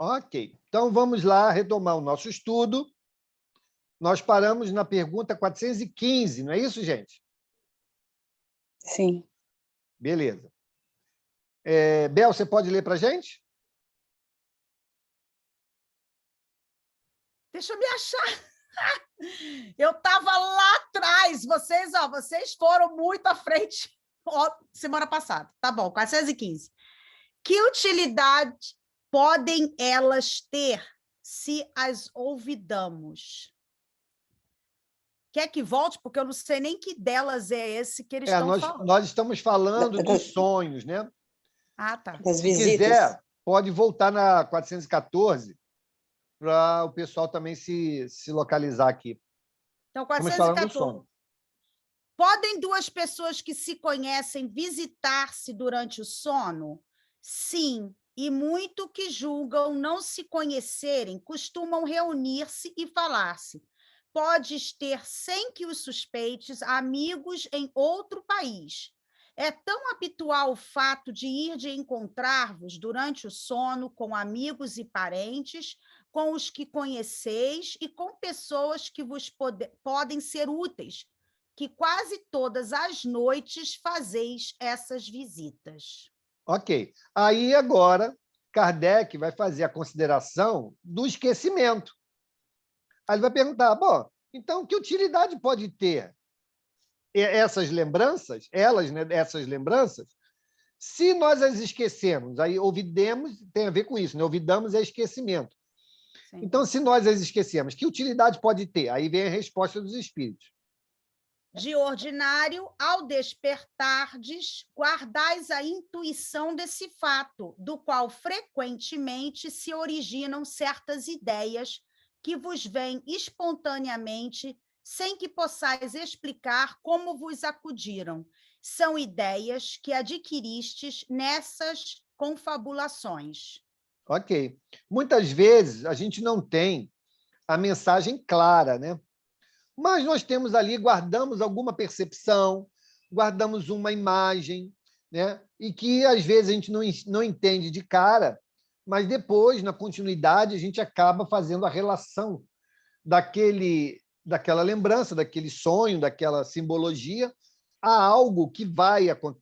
Ok. Então, vamos lá retomar o nosso estudo. Nós paramos na pergunta 415, não é isso, gente? Sim. Beleza. Bel, você pode ler para a gente? Deixa eu me achar. Eu estava lá atrás. Vocês foram muito à frente semana passada. Tá bom, 415. Que utilidade podem elas ter se as olvidamos? Quer que volte? Porque eu não sei nem que delas é esse que eles estão falando. Nós estamos falando dos sonhos, né? Ah, tá. Das Se visitas. quiser, pode voltar na 414 para o pessoal também se localizar aqui. Então, Estamos falando do 414. sono. Podem duas pessoas que se conhecem visitar-se durante o sono? Sim, e muito que julgam não se conhecerem costumam reunir-se e falar-se. Podes ter, sem que os suspeites, amigos em outro país. É tão habitual o fato de ir de encontrar-vos durante o sono com amigos e parentes, com os que conheceis e com pessoas que vos podem ser úteis, que quase todas as noites fazeis essas visitas. Ok. Aí, agora, Kardec vai fazer a consideração do esquecimento. Aí ele vai perguntar, bom, então, que utilidade pode ter essas lembranças, essas lembranças, se nós as esquecemos? Aí, ouvidemos, tem a ver com isso, né? Ouvidamos é esquecimento. Sim. Então, se nós as esquecemos, que utilidade pode ter? Aí vem a resposta dos espíritos. De ordinário, ao despertardes, guardais a intuição desse fato, do qual frequentemente se originam certas ideias que vos vêm espontaneamente, sem que possais explicar como vos acudiram. São ideias que adquiristes nessas confabulações. Ok. Muitas vezes a gente não tem a mensagem clara, né? Mas nós temos ali, guardamos alguma percepção, guardamos uma imagem, né? E que às vezes a gente não entende de cara, mas depois, na continuidade, a gente acaba fazendo a relação daquela lembrança, daquele sonho, daquela simbologia, a algo que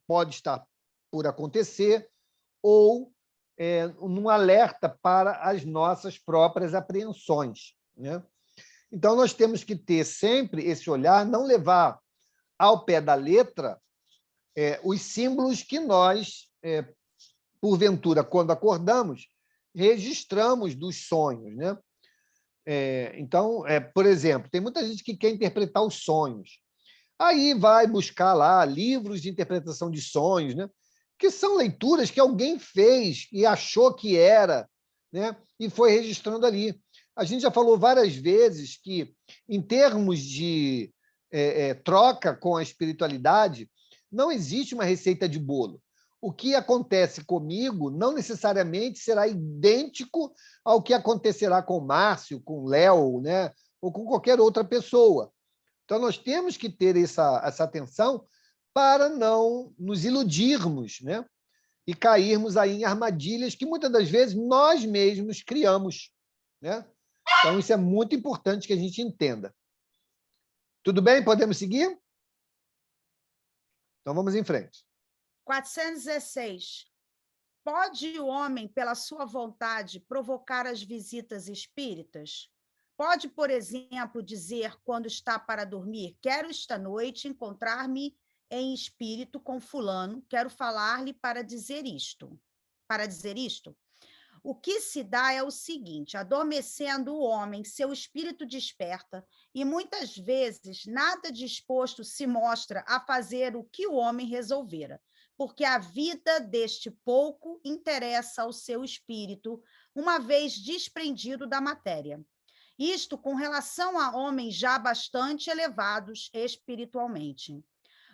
pode estar por acontecer, ou num alerta para as nossas próprias apreensões, né? Então, nós temos que ter sempre esse olhar, não levar ao pé da letra os símbolos que nós, porventura, quando acordamos, registramos dos sonhos, né? Então, por exemplo, tem muita gente que quer interpretar os sonhos. Aí vai buscar lá livros de interpretação de sonhos, né? Que são leituras que alguém fez e achou que era, né? E foi registrando ali. A gente já falou várias vezes que, em termos de troca com a espiritualidade, não existe uma receita de bolo. O que acontece comigo não necessariamente será idêntico ao que acontecerá com o Márcio, com o Léo, né? Ou com qualquer outra pessoa. Então, nós temos que ter essa atenção para não nos iludirmos, né? E cairmos aí em armadilhas que, muitas das vezes, nós mesmos criamos, né? Então, isso é muito importante que a gente entenda. Tudo bem? Podemos seguir? Então, vamos em frente. 416. Pode o homem, pela sua vontade, provocar as visitas espíritas? Pode, por exemplo, dizer, quando está para dormir, quero esta noite encontrar-me em espírito com fulano, quero falar-lhe para dizer isto. Para dizer isto? O que se dá é o seguinte: adormecendo o homem, seu espírito desperta, e muitas vezes nada disposto se mostra a fazer o que o homem resolvera, porque a vida deste pouco interessa ao seu espírito, uma vez desprendido da matéria. Isto com relação a homens já bastante elevados espiritualmente.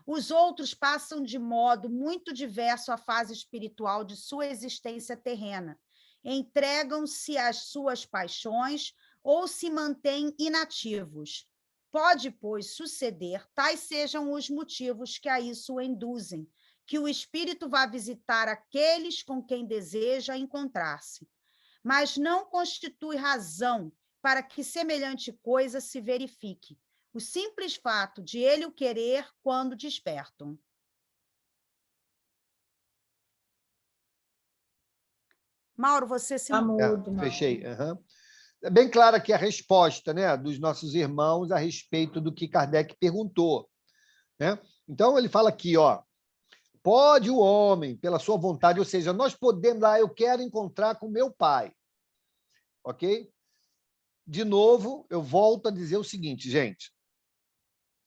Os outros passam de modo muito diverso à fase espiritual de sua existência terrena, entregam-se às suas paixões ou se mantêm inativos. Pode, pois, suceder, tais sejam os motivos que a isso o induzem, que o espírito vá visitar aqueles com quem deseja encontrar-se. mas não constitui razão para que semelhante coisa se verifique. O simples fato de ele o querer quando despertam. Mauro, você se Tá mudo, Mauro. Fechei. Uhum. É bem clara aqui a resposta, né, dos nossos irmãos a respeito do que Kardec perguntou, né? Então, ele fala aqui, ó, pode o homem, pela sua vontade, ou seja, nós podemos, eu quero encontrar com meu pai, ok? De novo, eu volto a dizer o seguinte, gente,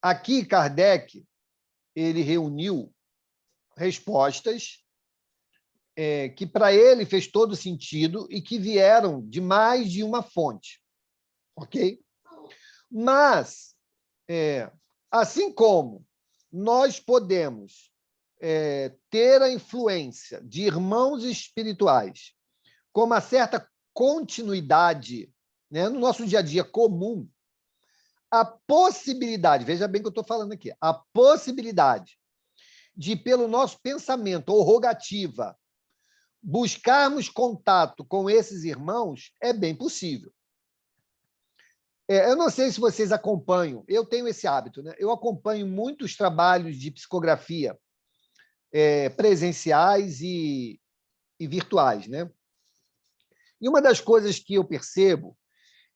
aqui Kardec, ele reuniu respostas que para ele fez todo sentido e que vieram de mais de uma fonte, ok? Mas, assim como nós podemos ter a influência de irmãos espirituais com uma certa continuidade, né, no nosso dia a dia comum, a possibilidade, veja bem o que eu estou falando aqui, a possibilidade de, pelo nosso pensamento ou rogativa, buscarmos contato com esses irmãos é bem possível. Eu não sei se vocês acompanham, eu tenho esse hábito, né? Eu acompanho muitos trabalhos de psicografia presenciais e virtuais, né? E uma das coisas que eu percebo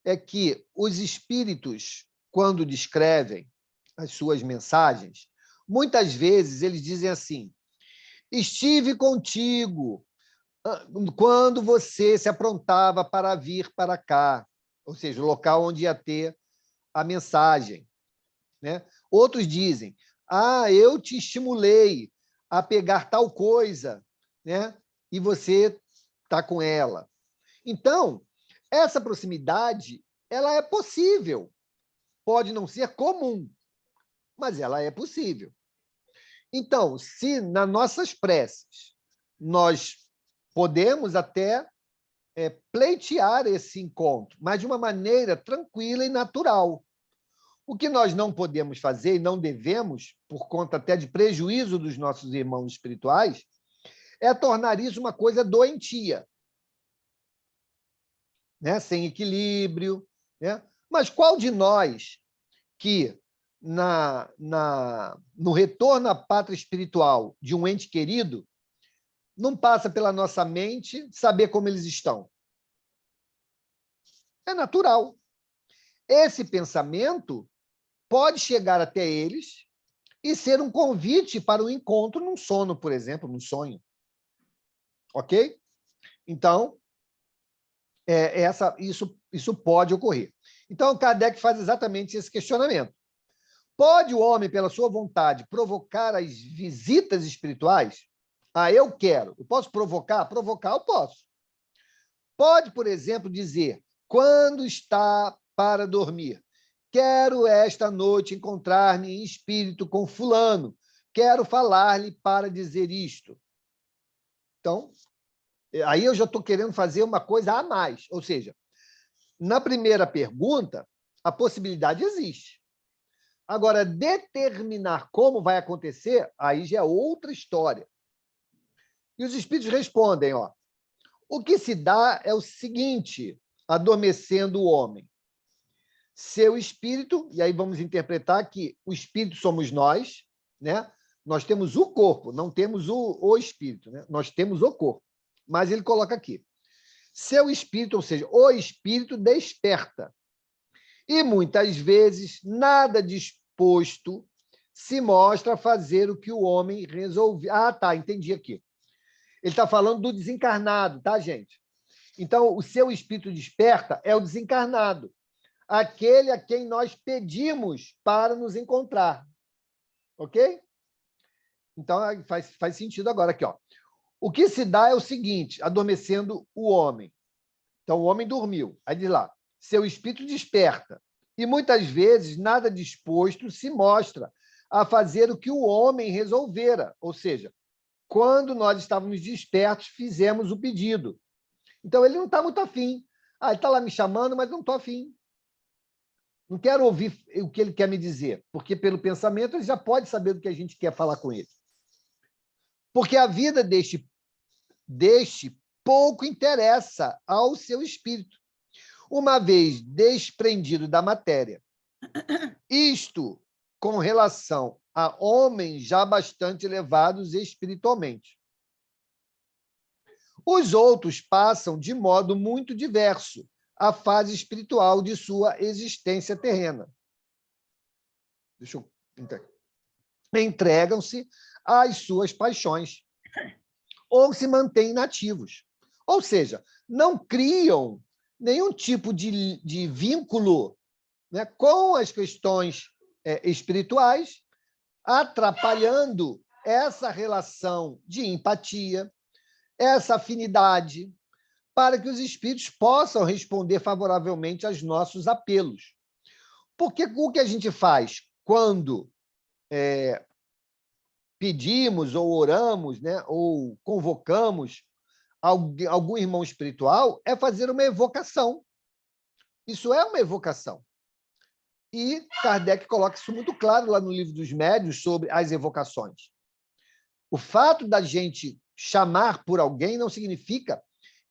é que os espíritos, quando descrevem as suas mensagens, muitas vezes eles dizem assim: estive contigo quando você se aprontava para vir para cá, ou seja, o local onde ia ter a mensagem, né? Outros dizem: eu te estimulei a pegar tal coisa, né? E você está com ela. Então, essa proximidade, ela é possível. Pode não ser comum, mas ela é possível. Então, se nas nossas preces nós podemos até pleitear esse encontro, mas de uma maneira tranquila e natural. O que nós não podemos fazer e não devemos, por conta até de prejuízo dos nossos irmãos espirituais, é tornar isso uma coisa doentia, né? Sem equilíbrio, né? Mas qual de nós que, no retorno à pátria espiritual de um ente querido, não passa pela nossa mente saber como eles estão? É natural. Esse pensamento pode chegar até eles e ser um convite para um encontro num sono, por exemplo, num sonho. Ok? Então, isso pode ocorrer. Então, Kardec faz exatamente esse questionamento. Pode o homem, pela sua vontade, provocar as visitas espirituais? Eu quero. Eu posso provocar? Provocar eu posso. Pode, por exemplo, dizer, quando está para dormir, quero esta noite encontrar-me em espírito com fulano, quero falar-lhe para dizer isto. Então, aí eu já estou querendo fazer uma coisa a mais. Ou seja, na primeira pergunta, a possibilidade existe. Agora, determinar como vai acontecer, aí já é outra história. E os espíritos respondem, o que se dá é o seguinte, adormecendo o homem. Seu espírito, e aí vamos interpretar que o espírito somos nós, né? Nós temos o corpo, não temos o espírito, né? Nós temos o corpo. Mas ele coloca aqui, seu espírito, ou seja, o espírito desperta. E muitas vezes nada disposto se mostra a fazer o que o homem resolveu. Entendi aqui. Ele está falando do desencarnado, tá, gente? Então, o seu espírito desperta é o desencarnado, aquele a quem nós pedimos para nos encontrar. Ok? Então, faz sentido agora aqui. O que se dá é o seguinte, adormecendo o homem. Então, o homem dormiu. Aí diz lá, seu espírito desperta. E muitas vezes nada disposto se mostra a fazer o que o homem resolvera. Ou seja, quando nós estávamos despertos, fizemos o pedido. Então, ele não está muito afim. Ele está lá me chamando, mas não estou afim. Não quero ouvir o que ele quer me dizer, porque pelo pensamento ele já pode saber do que a gente quer falar com ele. Porque a vida deste pouco interessa ao seu espírito, uma vez desprendido da matéria. Isto com relação a homens já bastante elevados espiritualmente. Os outros passam de modo muito diverso a fase espiritual de sua existência terrena. Deixa eu entender. Entregam-se às suas paixões ou se mantêm inativos. Ou seja, não criam nenhum tipo de vínculo, né, com as questões espirituais, atrapalhando essa relação de empatia, essa afinidade, para que os espíritos possam responder favoravelmente aos nossos apelos. Porque o que a gente faz quando pedimos ou oramos, né, ou convocamos algum irmão espiritual, é fazer uma evocação. Isso é uma evocação. E Kardec coloca isso muito claro lá no Livro dos Médiuns sobre as evocações. O fato da gente chamar por alguém não significa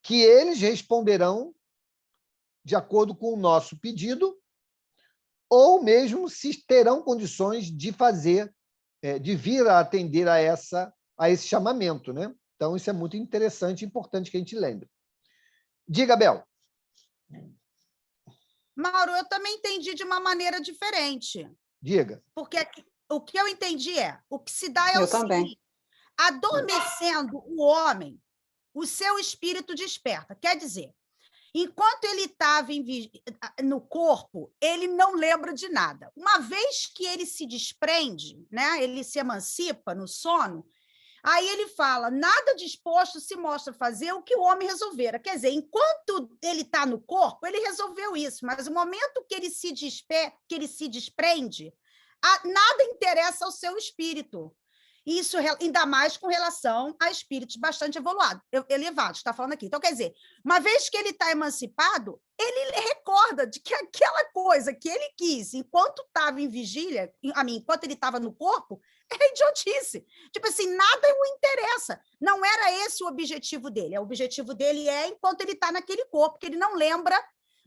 que eles responderão de acordo com o nosso pedido, ou mesmo se terão condições de fazer, de vir a atender a esse chamamento, né? Então, isso é muito interessante e importante que a gente lembre. Diga, Bel. Mauro, eu também entendi de uma maneira diferente. Diga. Porque o que eu entendi o que se dá é Eu o também. seguinte: adormecendo o homem, o seu espírito desperta. Quer dizer, enquanto ele estava no corpo, ele não lembra de nada. Uma vez que ele se desprende, né, ele se emancipa no sono, aí ele fala, nada disposto se mostra fazer o que o homem resolvera. Quer dizer, enquanto ele está no corpo, ele resolveu isso, mas no momento que ele se desprende, nada interessa ao seu espírito. Isso ainda mais com relação a espíritos bastante elevados, está falando aqui. Então, quer dizer, uma vez que ele está emancipado, ele recorda de que aquela coisa que ele quis enquanto estava em vigília, enquanto ele estava no corpo, é idiotice. Tipo assim, nada o interessa. Não era esse o objetivo dele. O objetivo dele enquanto ele está naquele corpo, que ele não lembra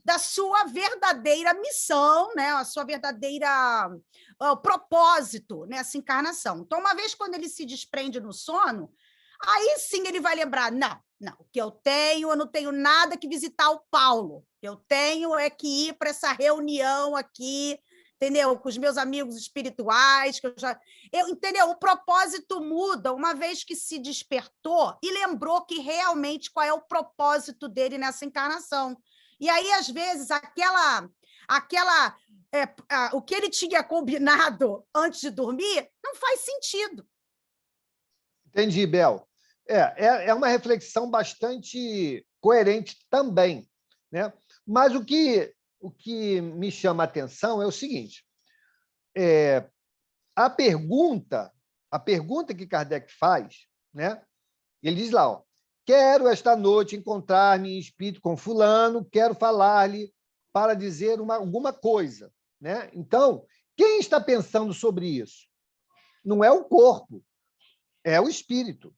da sua verdadeira missão, né? A sua verdadeira propósito nessa encarnação. Então, uma vez quando ele se desprende no sono, aí sim ele vai lembrar, não, o que eu não tenho nada que visitar o Paulo, o que eu tenho é que ir para essa reunião aqui, entendeu? Com os meus amigos espirituais, entendeu? O propósito muda uma vez que se despertou e lembrou que realmente qual é o propósito dele nessa encarnação. E aí, às vezes, o que ele tinha combinado antes de dormir não faz sentido. Entendi, Bel. É uma reflexão bastante coerente também, né? Mas o que me chama a atenção é o seguinte: a pergunta que Kardec faz, né? Ele diz lá, quero esta noite encontrar-me em espírito com fulano, quero falar-lhe para dizer alguma coisa, né? Então, quem está pensando sobre isso? Não é o corpo, é o espírito.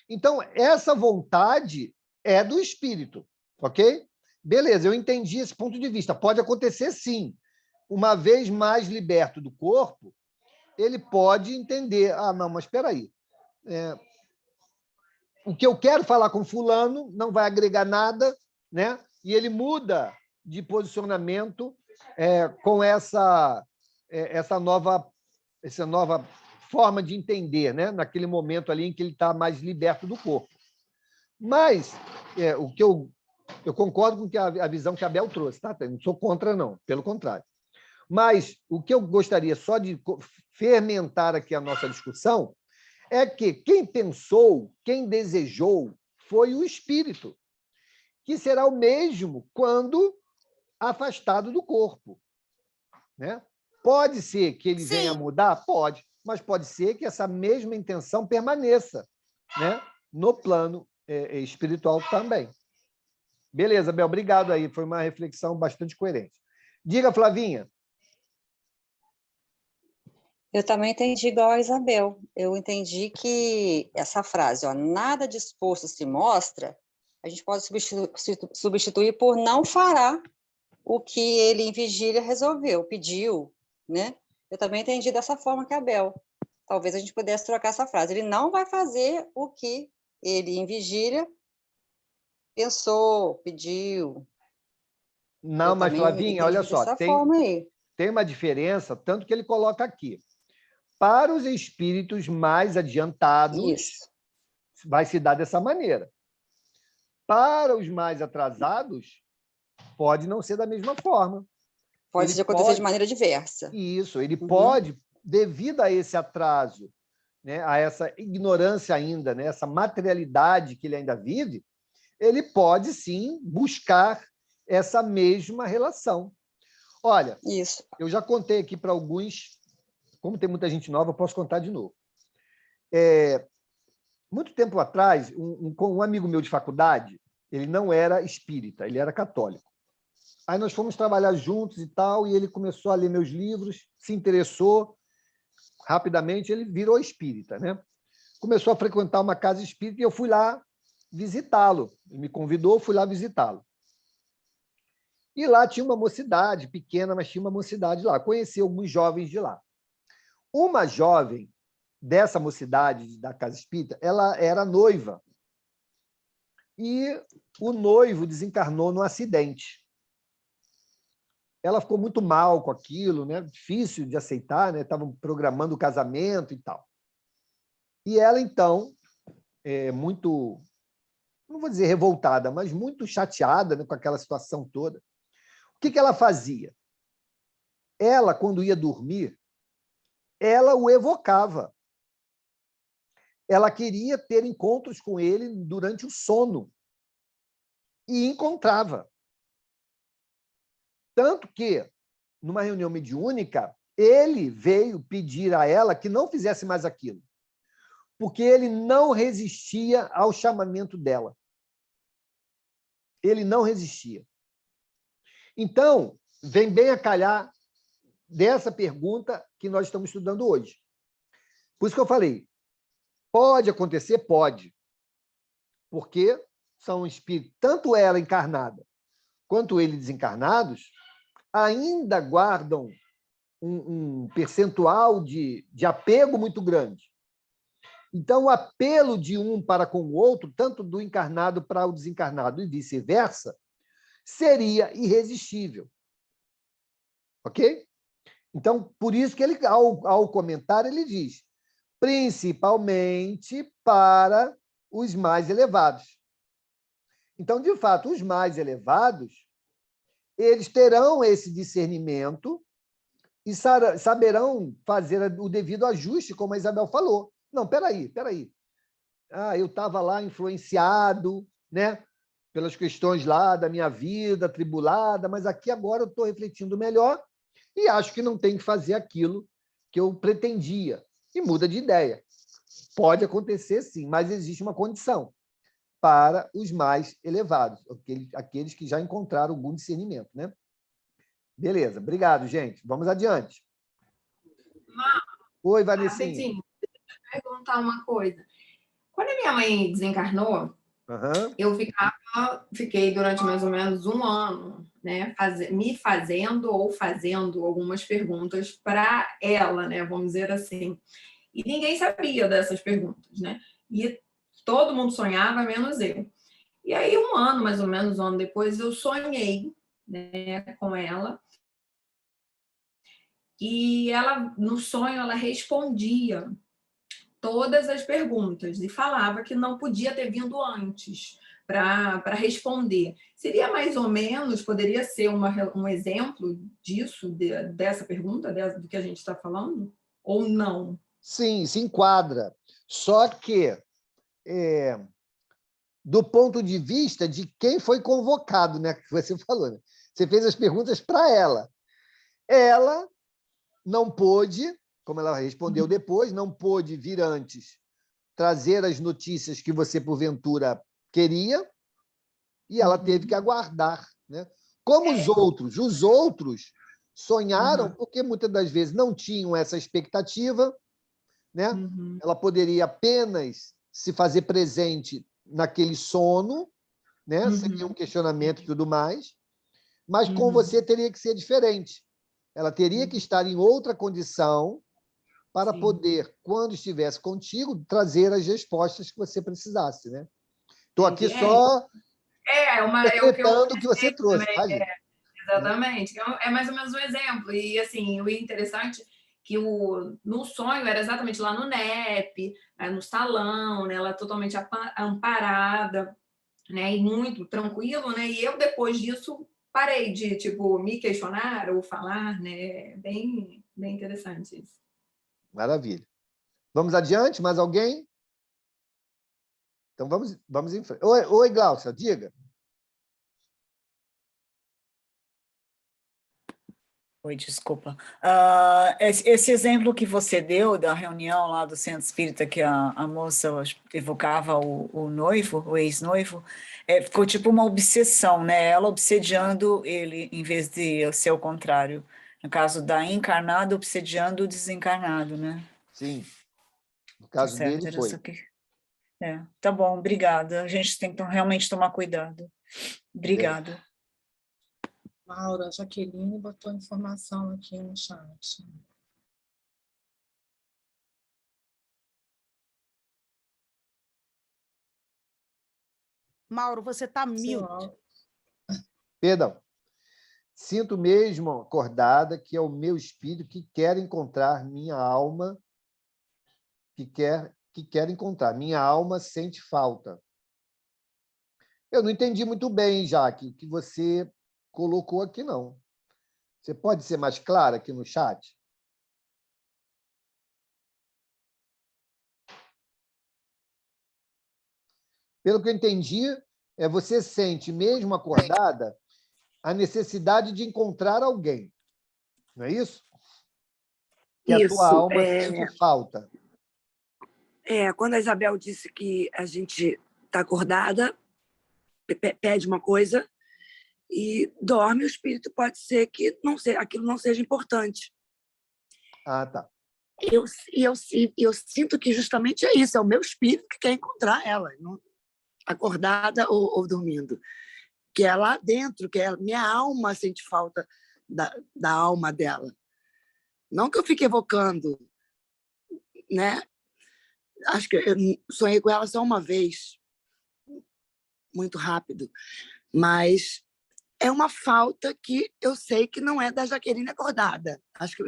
Então, essa vontade é do espírito, ok? Beleza, eu entendi esse ponto de vista. Pode acontecer, sim. Uma vez mais liberto do corpo, ele pode entender, não, mas espera aí. O que eu quero falar com fulano não vai agregar nada, né? E ele muda de posicionamento com essa nova forma de entender, né? Naquele momento ali em que ele está mais liberto do corpo. Mas o que eu concordo com a visão que a Bel trouxe, tá? Eu não sou contra, não, pelo contrário. Mas o que eu gostaria só de fermentar aqui a nossa discussão é que quem pensou, quem desejou, foi o espírito, que será o mesmo quando afastado do corpo, né? Pode ser que ele venha a mudar? Pode, mas pode ser que essa mesma intenção permaneça, né? No plano espiritual também. Beleza, Bel, obrigado aí, foi uma reflexão bastante coerente. Diga, Flavinha. Eu também entendi igual a Isabel. Eu entendi que essa frase, nada disposto se mostra, A gente pode substituir por não fará o que ele em vigília resolveu, pediu, né? Eu também entendi dessa forma que a Bel. Talvez a gente pudesse trocar essa frase. Ele não vai fazer o que ele em vigília pensou, pediu. Não, Eu mas, também Flavinha, olha entendi só, dessa forma aí. tem uma diferença, tanto que ele coloca aqui. Para os espíritos mais adiantados, Isso. vai se dar dessa maneira. Para os mais atrasados, pode não ser da mesma forma. Pode acontecer de maneira diversa. Isso, ele pode, devido a esse atraso, né, a essa ignorância ainda, né, essa materialidade que ele ainda vive, ele pode, sim, buscar essa mesma relação. Olha, isso. Eu já contei aqui para alguns, como tem muita gente nova, eu posso contar de novo. Muito tempo atrás, um amigo meu de faculdade, ele não era espírita, ele era católico. Aí nós fomos trabalhar juntos e tal, e ele começou a ler meus livros, se interessou, rapidamente ele virou espírita, né? Começou a frequentar uma casa espírita e eu fui lá visitá-lo. Ele me convidou, fui lá visitá-lo. E lá tinha uma mocidade, pequena, mas tinha uma mocidade lá. Conheci alguns jovens de lá. Uma jovem dessa mocidade, da casa espírita, ela era noiva. E o noivo desencarnou num acidente. Ela ficou muito mal com aquilo, né? Difícil de aceitar, né? Estavam programando o casamento e tal. E ela, então, muito, não vou dizer revoltada, mas muito chateada, né, com aquela situação toda. O que ela fazia? Ela, quando ia dormir, ela o evocava. Ela queria ter encontros com ele durante o sono. E encontrava. Tanto que, numa reunião mediúnica, ele veio pedir a ela que não fizesse mais aquilo, porque ele não resistia ao chamamento dela. Ele não resistia. Então, vem bem a calhar dessa pergunta que nós estamos estudando hoje. Por isso que eu falei, pode acontecer? Pode. Porque são espíritos, tanto ela encarnada quanto ele desencarnados, ainda guardam um percentual de apego muito grande. Então, o apelo de um para com o outro, tanto do encarnado para o desencarnado e vice-versa, seria irresistível. Ok? Então, por isso que ele, ao comentar, ele diz, principalmente para os mais elevados. Então, de fato, os mais elevados, eles terão esse discernimento e saberão fazer o devido ajuste, como a Isabel falou. Não, peraí. Eu estava lá influenciado, né, pelas questões lá da minha vida atribulada, mas aqui agora eu estou refletindo melhor e acho que não tem que fazer aquilo que eu pretendia. E muda de ideia. Pode acontecer, sim, mas existe uma condição para os mais elevados, aqueles que já encontraram algum discernimento, né? Beleza, obrigado, gente. Vamos adiante. Oi, Vanessinha. Rapidinho, deixa eu perguntar uma coisa. Quando a minha mãe desencarnou, eu fiquei durante mais ou menos um ano, né, me fazendo ou fazendo algumas perguntas para ela, né, vamos dizer assim. E ninguém sabia dessas perguntas, né? E todo mundo sonhava, menos eu. E aí, um ano, mais ou menos, um ano depois, eu sonhei, né, com ela. E ela, no sonho, ela respondia todas as perguntas e falava que não podia ter vindo antes para responder. Seria mais ou menos, poderia ser um exemplo disso, dessa pergunta, do que a gente está falando? Ou não? Sim, se enquadra. Só que, do ponto de vista de quem foi convocado, né, que você falou, né? Você fez as perguntas para ela. Ela não pôde, como ela respondeu depois, não pôde vir antes trazer as notícias que você, porventura, queria, e ela teve que aguardar, né? Como os outros sonharam, porque muitas das vezes não tinham essa expectativa, né? Ela poderia apenas se fazer presente naquele sono, né? Seria um questionamento e tudo mais, mas com você teria que ser diferente. Ela teria que estar em outra condição para poder, quando estivesse contigo, trazer as respostas que você precisasse, né? Estou aqui só interpretando o que você trouxe, tá, gente? Exatamente. É mais ou menos um exemplo. E, assim, o interessante é que no sonho era exatamente lá no NEP, no salão, né? Ela totalmente amparada, né? E muito tranquilo, né? E eu, depois disso, parei de, tipo, me questionar ou falar, né? Bem interessante isso. Maravilha. Vamos adiante? Mais alguém? Então, vamos em frente. Oi, Glaucia, diga. Oi, desculpa. Esse exemplo que você deu da reunião lá do Centro Espírita, que a moça evocava o noivo, o ex-noivo, ficou tipo uma obsessão, né? Ela obsediando ele, em vez de ser o contrário. No caso da encarnada, obsediando o desencarnado, né? Sim. No caso dele, foi. Tá bom, obrigada. A gente tem que realmente tomar cuidado. Obrigada. Maura, a Jaqueline botou informação aqui no chat. Mauro, você está mute. Perdão. Sinto mesmo acordada que é o meu espírito que quer encontrar minha alma, que quer encontrar. Minha alma sente falta. Eu não entendi muito bem, Jaque, o que você colocou aqui, não. Você pode ser mais clara aqui no chat? Pelo que eu entendi, você sente, mesmo acordada, a necessidade de encontrar alguém. Não é isso? Que a tua alma sente falta. Quando a Isabel disse que a gente está acordada, pede uma coisa e dorme, o espírito pode ser que aquilo não seja importante. Ah, tá. Eu sinto que justamente é isso, é o meu espírito que quer encontrar ela, acordada ou dormindo. Que é lá dentro, que é minha alma sente falta da alma dela. Não que eu fique evocando, né? Acho que eu sonhei com ela só uma vez, muito rápido, mas é uma falta que eu sei que não é da Jaqueline acordada. Acho que,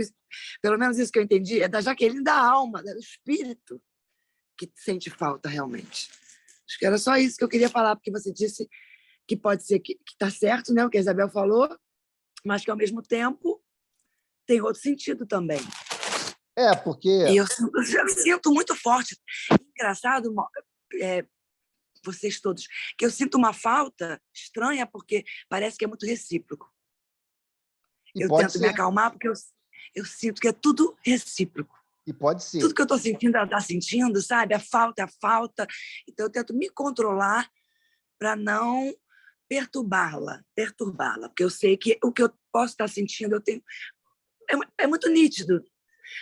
pelo menos isso que eu entendi, é da Jaqueline da alma, do espírito, que sente falta realmente. Acho que era só isso que eu queria falar, porque você disse que pode ser que está certo, né, o que a Isabel falou, mas que, ao mesmo tempo, tem outro sentido também. Porque... E eu sinto muito forte. Engraçado, vocês todos, que eu sinto uma falta estranha, porque parece que é muito recíproco. Eu tento me acalmar, porque eu sinto que é tudo recíproco. E pode ser. Tudo que eu estou sentindo, ela está sentindo, sabe? A falta é a falta. Então, eu tento me controlar para não perturbá-la, porque eu sei que o que eu posso estar sentindo, é muito nítido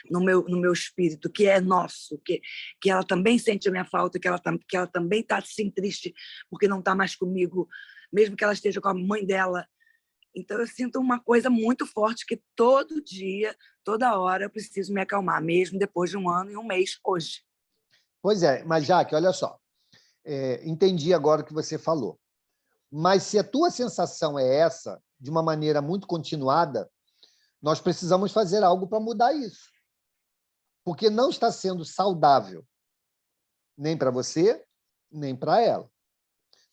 no meu espírito, que é nosso, que ela também sente a minha falta, que ela também está assim triste porque não está mais comigo, mesmo que ela esteja com a mãe dela. Então, eu sinto uma coisa muito forte que todo dia, toda hora, eu preciso me acalmar, mesmo depois de 1 ano e 1 mês hoje. Pois é, mas, Jaque, olha só. Entendi agora o que você falou. Mas se a tua sensação é essa, de uma maneira muito continuada, nós precisamos fazer algo para mudar isso. Porque não está sendo saudável, nem para você, nem para ela.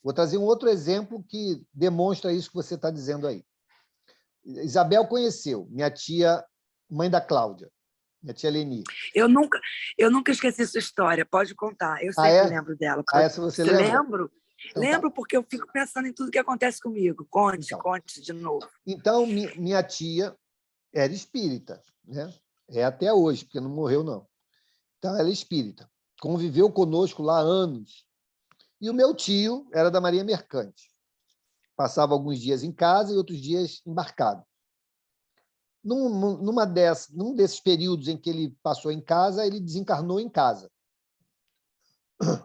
Vou trazer um outro exemplo que demonstra isso que você está dizendo aí. Isabel conheceu minha tia, mãe da Cláudia, minha tia Leni. Eu nunca esqueci essa história, pode contar. Eu sempre lembro dela. Essa você lembra? Lembro porque eu fico pensando em tudo que acontece comigo. Conte de novo. Então, minha tia era espírita, né? É até hoje, porque não morreu, não. Então, ela é espírita. Conviveu conosco lá há anos. E o meu tio era da Marinha Mercante. Passava alguns dias em casa e outros dias embarcado. Num desses períodos em que ele passou em casa, ele desencarnou em casa.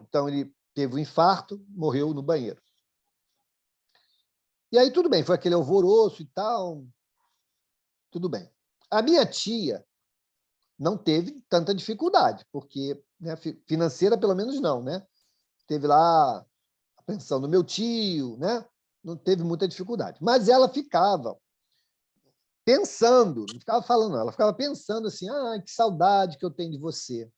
Então, ele teve um infarto, morreu no banheiro. E aí, tudo bem, foi aquele alvoroço e tal, tudo bem. A minha tia não teve tanta dificuldade, porque, né, financeira, pelo menos, não, né? Teve lá a pensão do meu tio, né? Não teve muita dificuldade. Mas ela ficava pensando, não ficava falando, não, ela ficava pensando assim, que saudade que eu tenho de você.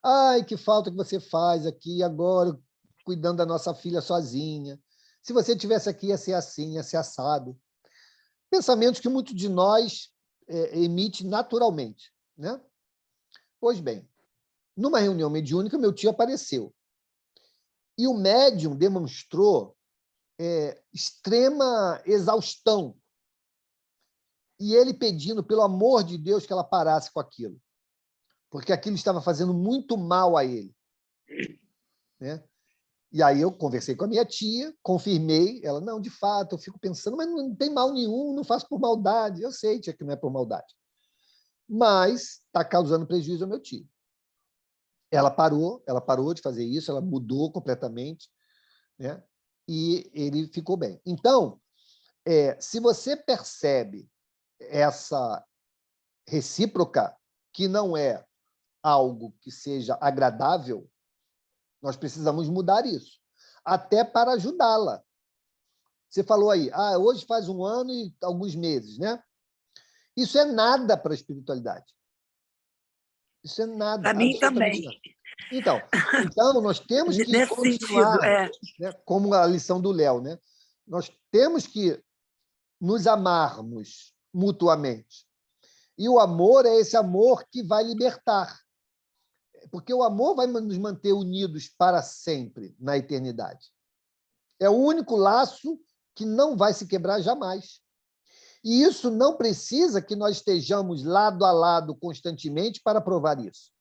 Ai, que falta que você faz aqui agora, cuidando da nossa filha sozinha. Se você estivesse aqui, ia ser assim, ia ser assado. Pensamentos que muitos de nós emite naturalmente, né? Pois bem, numa reunião mediúnica, meu tio apareceu. E o médium demonstrou extrema exaustão. E ele pedindo, pelo amor de Deus, que ela parasse com aquilo. Porque aquilo estava fazendo muito mal a ele. Né? E aí eu conversei com a minha tia, confirmei. Ela, não, de fato, eu fico pensando, mas não tem mal nenhum, não faço por maldade. Eu sei, tia, que não é por maldade. Mas está causando prejuízo ao meu tio. Ela parou de fazer isso, ela mudou completamente, né? E ele ficou bem. Então, se você percebe essa recíproca, que não é algo que seja agradável, nós precisamos mudar isso, até para ajudá-la. Você falou aí, hoje faz 1 ano e alguns meses, né? Isso é nada para a espiritualidade. Isso é nada. Para mim também. Nada. Então, nós temos que nesse continuar, sentido, né, como a lição do Léo, né? Nós temos que nos amarmos mutuamente. E o amor é esse amor que vai libertar. Porque o amor vai nos manter unidos para sempre, na eternidade. É o único laço que não vai se quebrar jamais. E isso não precisa que nós estejamos lado a lado constantemente para provar isso.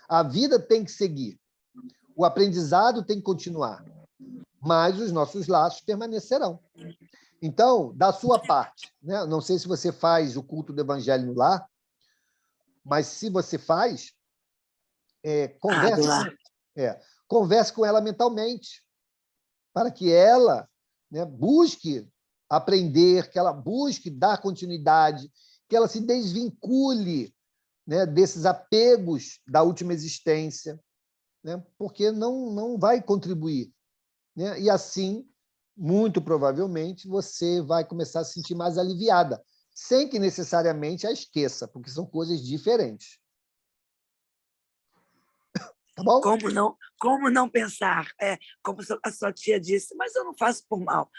A vida tem que seguir. O aprendizado tem que continuar. Mas os nossos laços permanecerão. Então, da sua parte, né? Não sei se você faz o culto do Evangelho no lar, mas se você faz, converse com ela mentalmente, para que ela, né, busque aprender, que ela busque dar continuidade, que ela se desvincule, né, desses apegos da última existência, né, porque não vai contribuir. Né? E assim, muito provavelmente, você vai começar a se sentir mais aliviada, sem que necessariamente a esqueça, porque são coisas diferentes. Tá bom? Como não pensar? Como a sua tia disse, mas eu não faço por mal.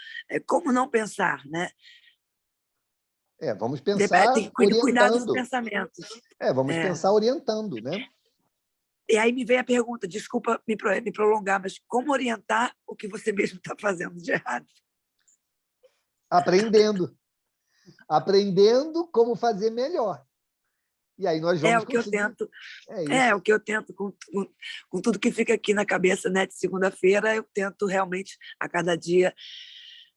Como não pensar, né? Vamos pensar tem que orientando. Cuidar dos pensamentos. Vamos pensar orientando, né? E aí me vem a pergunta, desculpa me prolongar, mas como orientar o que você mesmo está fazendo de errado? Aprendendo. Aprendendo como fazer melhor. E aí nós vamos conseguir. O que eu tento com tudo que fica aqui na cabeça, né, de segunda-feira, eu tento realmente, a cada dia,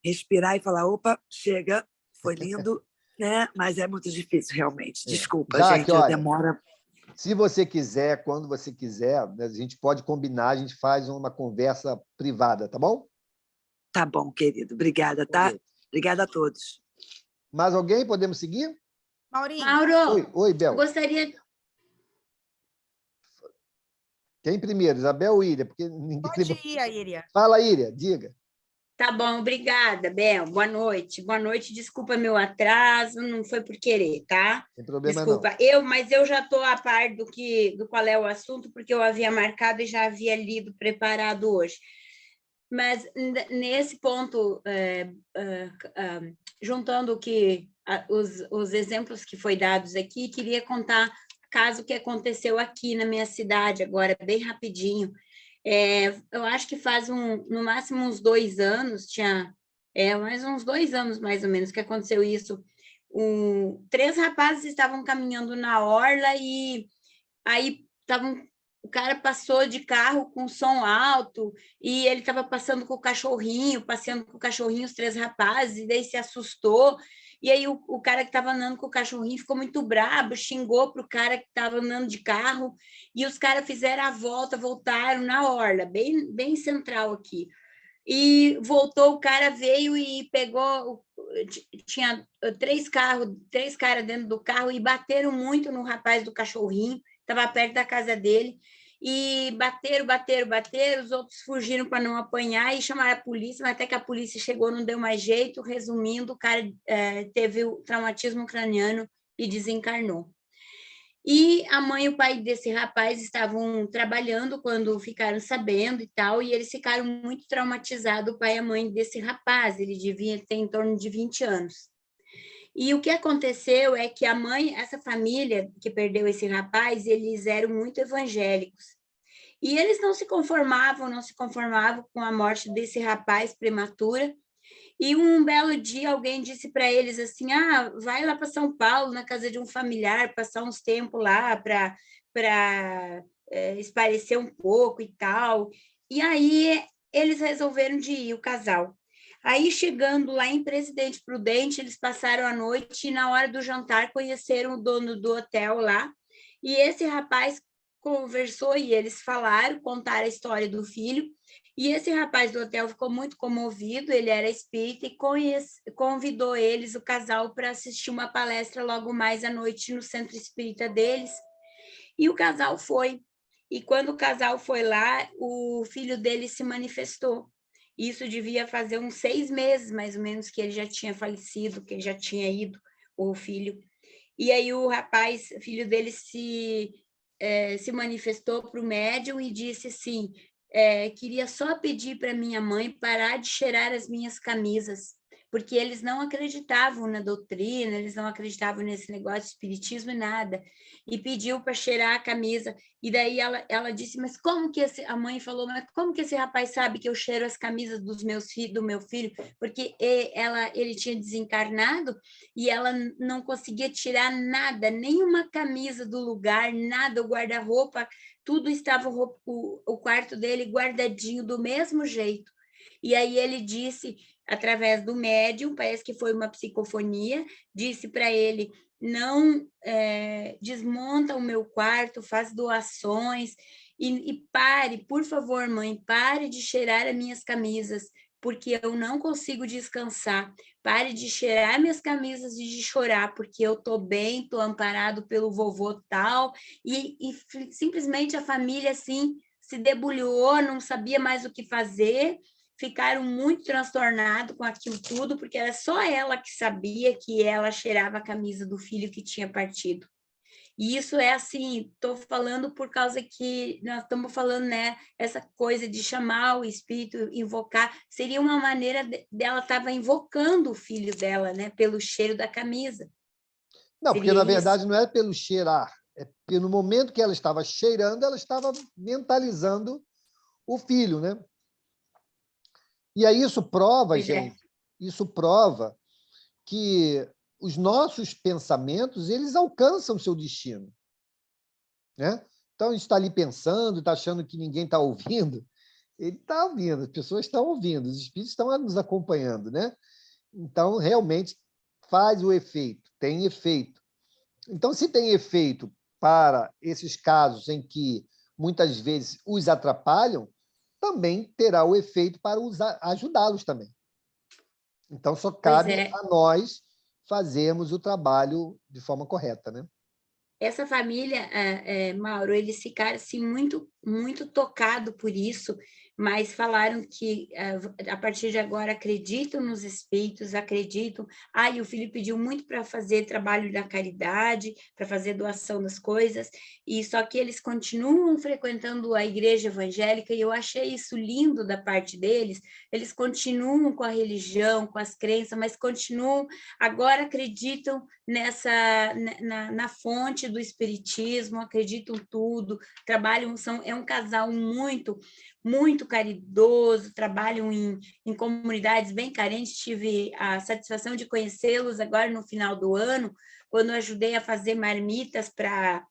respirar e falar, opa, chega, foi lindo, né? Mas é muito difícil, realmente. Desculpa, gente, a demora... Se você quiser, quando você quiser, a gente pode combinar, a gente faz uma conversa privada, tá bom? Tá bom, querido. Obrigada, tá? Obrigada a todos. Mais alguém? Podemos seguir? Maurinho. Mauro, Oi, Bel. eu gostaria... Quem primeiro, Isabel ou Íria? Porque ninguém... Pode ir, Íria. Fala, Íria, diga. Tá bom, obrigada, Bel. Boa noite. Boa noite, desculpa meu atraso, não foi por querer, tá? Sem problema, desculpa. não. Mas eu já estou a par do qual é o assunto, porque eu havia marcado e já havia lido, preparado hoje. Mas nesse ponto, juntando os exemplos que foi dados aqui, queria contar caso que aconteceu aqui na minha cidade, agora, bem rapidinho. Eu acho que faz no máximo uns 2 anos, mais uns 2 anos, mais ou menos, que aconteceu isso. 3 rapazes estavam caminhando na orla e aí o cara passou de carro com som alto e ele estava passeando com o cachorrinho, os 3 rapazes, e daí se assustou. E aí o cara que estava andando com o cachorrinho ficou muito brabo, xingou para o cara que estava andando de carro, e os caras fizeram a volta, voltaram na orla, bem, bem central aqui. e voltou, o cara veio e pegou, tinha três caras dentro do carro e bateram muito no rapaz do cachorrinho, estava perto da casa dele, e bateram, os outros fugiram para não apanhar e chamaram a polícia, mas até que a polícia chegou, não deu mais jeito. Resumindo, o cara teve o traumatismo craniano e desencarnou. E a mãe e o pai desse rapaz estavam trabalhando quando ficaram sabendo e tal, e eles ficaram muito traumatizados, o pai e a mãe desse rapaz, ele devia ter em torno de 20 anos. E o que aconteceu é que a mãe, essa família que perdeu esse rapaz, eles eram muito evangélicos. E eles não se conformavam com a morte desse rapaz prematura. E um belo dia alguém disse para eles assim: vai lá para São Paulo, na casa de um familiar, passar uns tempos lá para espairecer um pouco e tal. E aí eles resolveram de ir, o casal. Aí, chegando lá em Presidente Prudente, eles passaram a noite e, na hora do jantar, conheceram o dono do hotel lá. E esse rapaz conversou e eles contaram a história do filho. E esse rapaz do hotel ficou muito comovido, ele era espírita, e convidou eles, o casal, para assistir uma palestra logo mais à noite no centro espírita deles. E o casal foi. E quando o casal foi lá, o filho dele se manifestou. Isso devia fazer uns 6 meses, mais ou menos, que ele já tinha falecido, que ele já tinha ido, o filho. E aí o rapaz, filho dele, se manifestou para o médium e disse assim: queria só pedir para minha mãe parar de cheirar as minhas camisas, porque eles não acreditavam na doutrina, eles não acreditavam nesse negócio de espiritismo e nada, e pediu para cheirar a camisa. E daí ela disse: mas como que a mãe falou, mas como que esse rapaz sabe que eu cheiro as camisas do meu filho? Porque ele tinha desencarnado e ela não conseguia tirar nada, nenhuma camisa do lugar, nada, o guarda-roupa, tudo estava, o quarto dele guardadinho do mesmo jeito. E aí ele disse, através do médium, parece que foi uma psicofonia, disse para ele: não desmonta o meu quarto, faz doações, e pare, por favor, mãe, pare de cheirar as minhas camisas, porque eu não consigo descansar. Pare de cheirar minhas camisas e de chorar, porque eu estou bem, estou amparado pelo vovô tal. E simplesmente a família, assim, se debulhou, não sabia mais o que fazer, ficaram muito transtornados com aquilo tudo, porque era só ela que sabia que ela cheirava a camisa do filho que tinha partido. E isso é assim, estou falando por causa que nós estamos falando, né, essa coisa de chamar o espírito, invocar, seria uma maneira dela estava invocando o filho dela, né, pelo cheiro da camisa. Não, porque na verdade não é pelo cheirar, é porque no momento que ela estava cheirando, ela estava mentalizando o filho, né? E aí isso prova, gente, isso prova que os nossos pensamentos, eles alcançam o seu destino, né? Então, a gente está ali pensando, está achando que ninguém está ouvindo, ele está ouvindo, as pessoas estão ouvindo, os espíritos estão nos acompanhando, né? Então, realmente, faz o efeito, tem efeito. Então, se tem efeito para esses casos em que, muitas vezes, os atrapalham, também terá o efeito para ajudá-los também. Então, só cabe a nós fazermos o trabalho de forma correta, né? Essa família, Mauro, eles ficaram assim, muito, muito tocados por isso, mas falaram que, a partir de agora, acreditam nos espíritos, acreditam. E o filho pediu muito para fazer trabalho da caridade, para fazer doação das coisas, e só que eles continuam frequentando a igreja evangélica, e eu achei isso lindo da parte deles. Eles continuam com a religião, com as crenças, mas continuam, agora acreditam na fonte do espiritismo, acreditam tudo, trabalham, é um casal muito, muito caridoso, trabalham em comunidades bem carentes. Tive a satisfação de conhecê-los agora no final do ano, quando eu ajudei a fazer marmitas para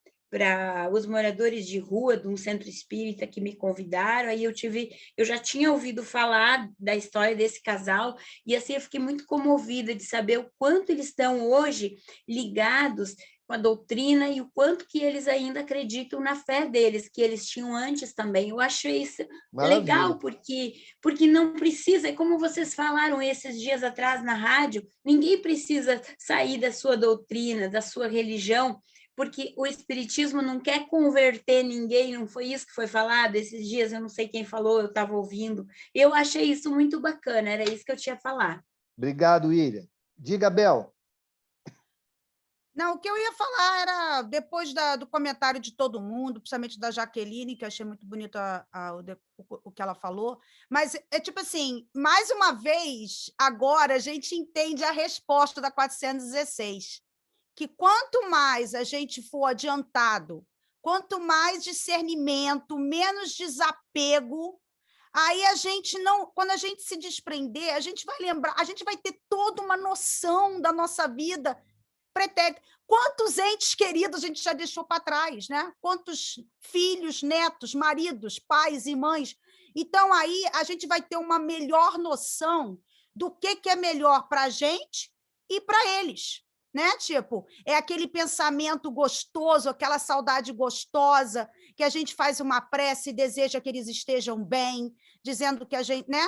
os moradores de rua de um centro espírita que me convidaram. Aí eu já tinha ouvido falar da história desse casal, e assim eu fiquei muito comovida de saber o quanto eles estão hoje ligados com a doutrina e o quanto que eles ainda acreditam na fé deles, que eles tinham antes também. Eu achei isso legal, porque não precisa, como vocês falaram esses dias atrás na rádio, ninguém precisa sair da sua doutrina, da sua religião, porque o espiritismo não quer converter ninguém, não foi isso que foi falado esses dias, eu não sei quem falou, eu estava ouvindo. Eu achei isso muito bacana, era isso que eu tinha a falar. Obrigado, William. Diga, Bel. Não, o que eu ia falar era, depois do comentário de todo mundo, principalmente da Jaqueline, que eu achei muito bonito o que ela falou, mas é tipo assim, mais uma vez, agora a gente entende a resposta da 416, que quanto mais a gente for adiantado, quanto mais discernimento, menos desapego, aí a gente não, quando a gente se desprender, a gente vai lembrar, a gente vai ter toda uma noção da nossa vida pretérita. Quantos entes queridos a gente já deixou para trás, né? Quantos filhos, netos, maridos, pais e mães. Então, aí a gente vai ter uma melhor noção do que é melhor para a gente e para eles, né? Tipo, é aquele pensamento gostoso, aquela saudade gostosa, que a gente faz uma prece e deseja que eles estejam bem, dizendo que a gente, né?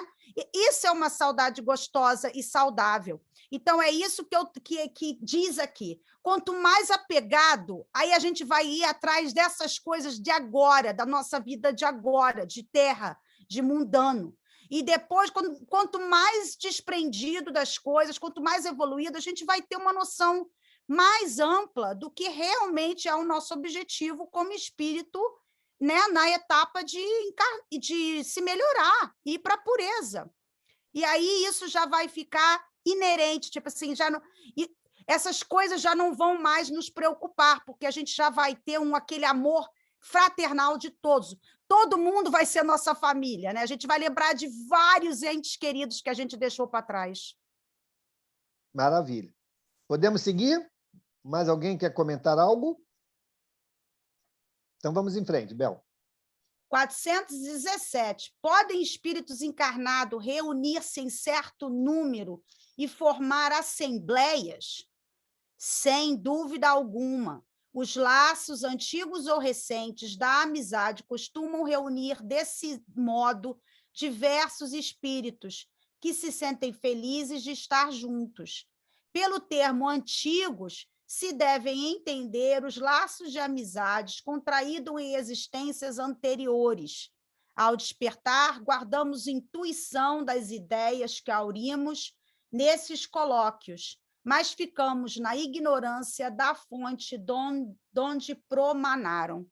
Isso é uma saudade gostosa e saudável. Então, é isso que diz aqui. Quanto mais apegado, aí a gente vai ir atrás dessas coisas de agora, da nossa vida de agora, de terra, de mundano. E depois, quanto mais desprendido das coisas, quanto mais evoluído, a gente vai ter uma noção mais ampla do que realmente é o nosso objetivo como espírito, né, na etapa de se melhorar, ir para a pureza. E aí isso já vai ficar inerente, tipo assim, já não, e essas coisas já não vão mais nos preocupar, porque a gente já vai ter aquele amor fraternal de todos. Todo mundo vai ser nossa família, né? A gente vai lembrar de vários entes queridos que a gente deixou para trás. Maravilha. Podemos seguir? Mais alguém quer comentar algo? Então vamos em frente, Bel. 417. Podem espíritos encarnados reunir-se em certo número e formar assembleias? Sem dúvida alguma. Os laços antigos ou recentes da amizade costumam reunir desse modo diversos espíritos que se sentem felizes de estar juntos. Pelo termo antigos, se devem entender os laços de amizades contraídos em existências anteriores. Ao despertar, guardamos intuição das ideias que aurimos nesses colóquios, mas ficamos na ignorância da fonte donde promanaram.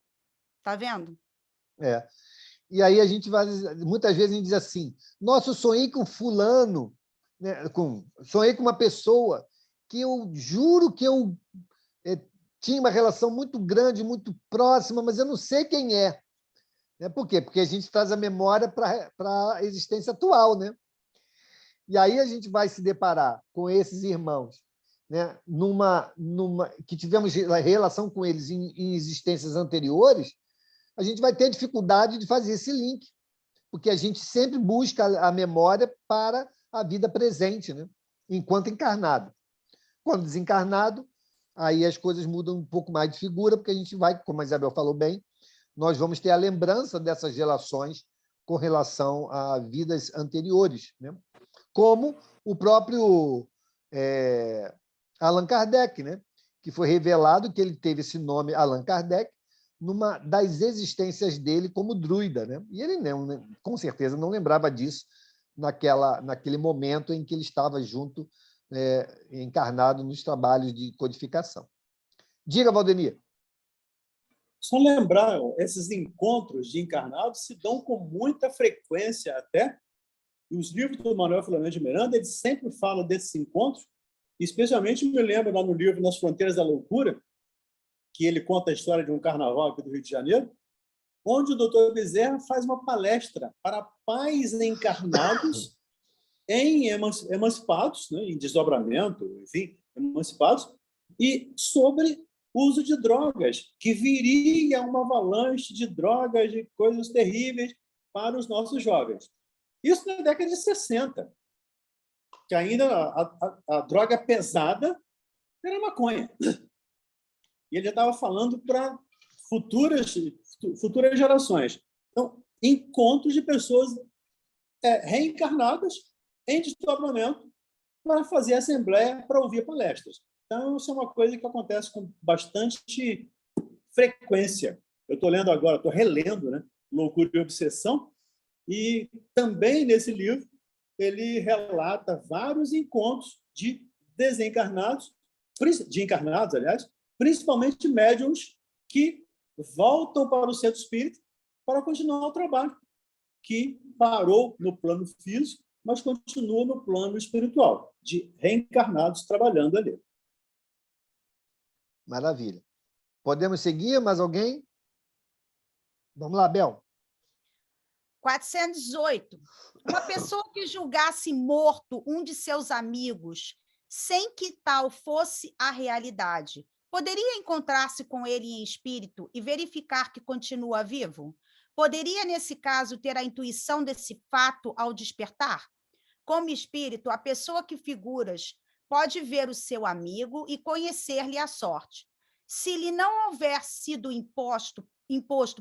Está vendo? É. E aí a gente vai, muitas vezes a gente diz assim, nossa, eu sonhei com fulano, né? Sonhei com uma pessoa que eu juro que eu tinha uma relação muito grande, muito próxima, mas eu não sei quem é. Por quê? Porque a gente traz a memória para a existência atual, né? E aí a gente vai se deparar com esses irmãos, né? Que tivemos relação com eles em existências anteriores, a gente vai ter dificuldade de fazer esse link, porque a gente sempre busca a memória para a vida presente, né? Enquanto encarnado. Quando desencarnado, aí as coisas mudam um pouco mais de figura, porque a gente vai, como a Isabel falou bem, nós vamos ter a lembrança dessas relações com relação a vidas anteriores, né? Como o próprio Allan Kardec, né? Que foi revelado que ele teve esse nome, Allan Kardec, numa das existências dele como druida, né? E ele, com certeza, não lembrava disso naquele momento em que ele estava junto, encarnado nos trabalhos de codificação. Diga, Valdemir. Só lembrar, esses encontros de encarnados se dão com muita frequência até, e os livros do Manuel Filomeno de Miranda, eles sempre falam desses encontros, especialmente me lembro lá no livro Nas Fronteiras da Loucura, que ele conta a história de um carnaval aqui do Rio de Janeiro, onde o Dr. Bezerra faz uma palestra para pais encarnados emancipados, né, em desdobramento, enfim, emancipados, e sobre uso de drogas, que viria uma avalanche de drogas, de coisas terríveis para os nossos jovens. Isso na década de 60, que ainda a droga pesada era a maconha. E ele já estava falando para futuras gerações. Então, encontros de pessoas reencarnadas em desdobramento para fazer assembleia, para ouvir palestras. Então, isso é uma coisa que acontece com bastante frequência. Eu estou lendo agora, estou relendo, né? Loucura e Obsessão, e também nesse livro ele relata vários encontros de desencarnados, de encarnados, aliás, principalmente médiuns que voltam para o centro espírita para continuar o trabalho, que parou no plano físico, mas continua no plano espiritual, de reencarnados trabalhando ali. Maravilha. Podemos seguir? Mais alguém? Vamos lá, Bel. 418. Uma pessoa que julgasse morto um de seus amigos, sem que tal fosse a realidade, poderia encontrar-se com ele em espírito e verificar que continua vivo? Poderia, nesse caso, ter a intuição desse fato ao despertar? Como espírito, a pessoa que figuras pode ver o seu amigo e conhecer-lhe a sorte. Se lhe não houver sido imposto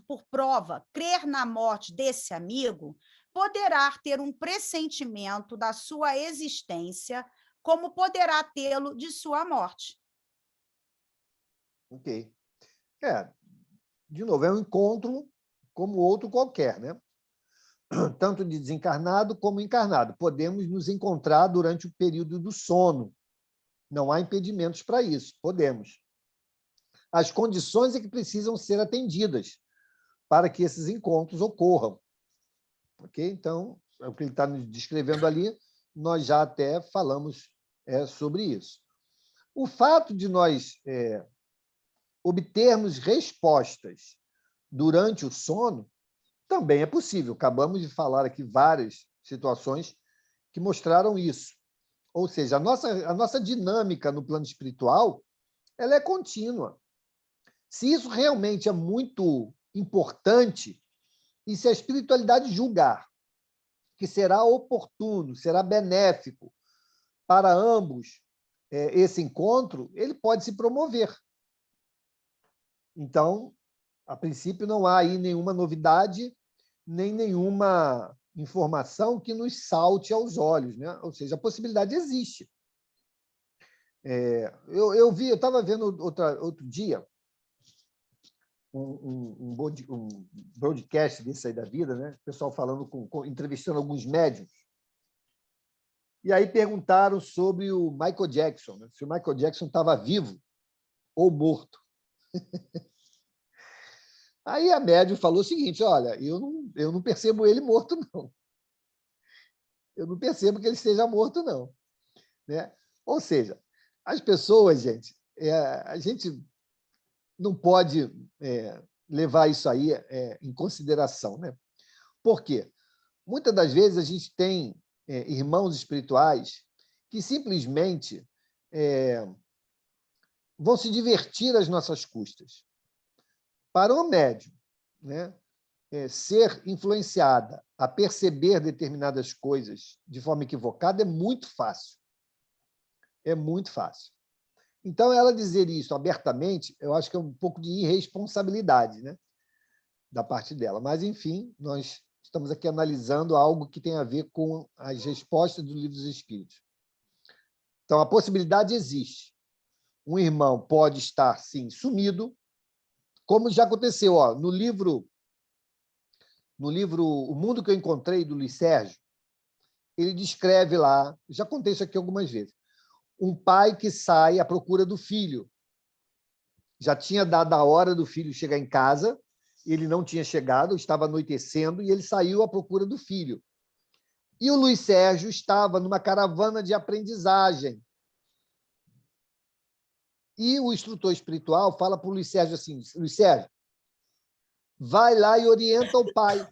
por prova crer na morte desse amigo, poderá ter um pressentimento da sua existência, como poderá tê-lo de sua morte. Ok. De novo, é um encontro como outro qualquer, né? Tanto de desencarnado como encarnado. Podemos nos encontrar durante o período do sono. Não há impedimentos para isso. Podemos. As condições é que precisam ser atendidas para que esses encontros ocorram. Ok? Então, é o que ele está nos descrevendo ali, nós já até falamos sobre isso. O fato de nós obtermos respostas durante o sono também é possível. Acabamos de falar aqui várias situações que mostraram isso. Ou seja, a nossa dinâmica no plano espiritual ela é contínua. Se isso realmente é muito importante, e se a espiritualidade julgar que será oportuno, será benéfico para ambos esse encontro, ele pode se promover. Então, a princípio, não há aí nenhuma novidade, nem nenhuma informação que nos salte aos olhos, né? Ou seja, a possibilidade existe. Eu estava vendo outro dia um broadcast desse aí da vida, né? O pessoal falando, entrevistando alguns médiuns. E aí perguntaram sobre o Michael Jackson, né? Se o Michael Jackson estava vivo ou morto. Aí a médium falou o seguinte: olha, eu não percebo ele morto, não. Eu não percebo que ele esteja morto, não. Né? Ou seja, as pessoas, gente, a gente não pode levar isso aí em consideração. Né? Por quê? Muitas das vezes a gente tem irmãos espirituais que simplesmente vão se divertir às nossas custas. Para o médium, né, ser influenciada a perceber determinadas coisas de forma equivocada é muito fácil. É muito fácil. Então, ela dizer isso abertamente, eu acho que é um pouco de irresponsabilidade, né, da parte dela. Mas, enfim, nós estamos aqui analisando algo que tem a ver com as respostas do Livro dos Espíritos. Então, a possibilidade existe. Um irmão pode estar, sim, sumido, como já aconteceu no livro O Mundo que Eu Encontrei, do Luiz Sérgio, ele descreve lá, já contei isso aqui algumas vezes, um pai que sai à procura do filho. Já tinha dado a hora do filho chegar em casa, ele não tinha chegado, estava anoitecendo, e ele saiu à procura do filho. E o Luiz Sérgio estava numa caravana de aprendizagem. E o instrutor espiritual fala para o Luiz Sérgio assim: Luiz Sérgio, vai lá e orienta o pai.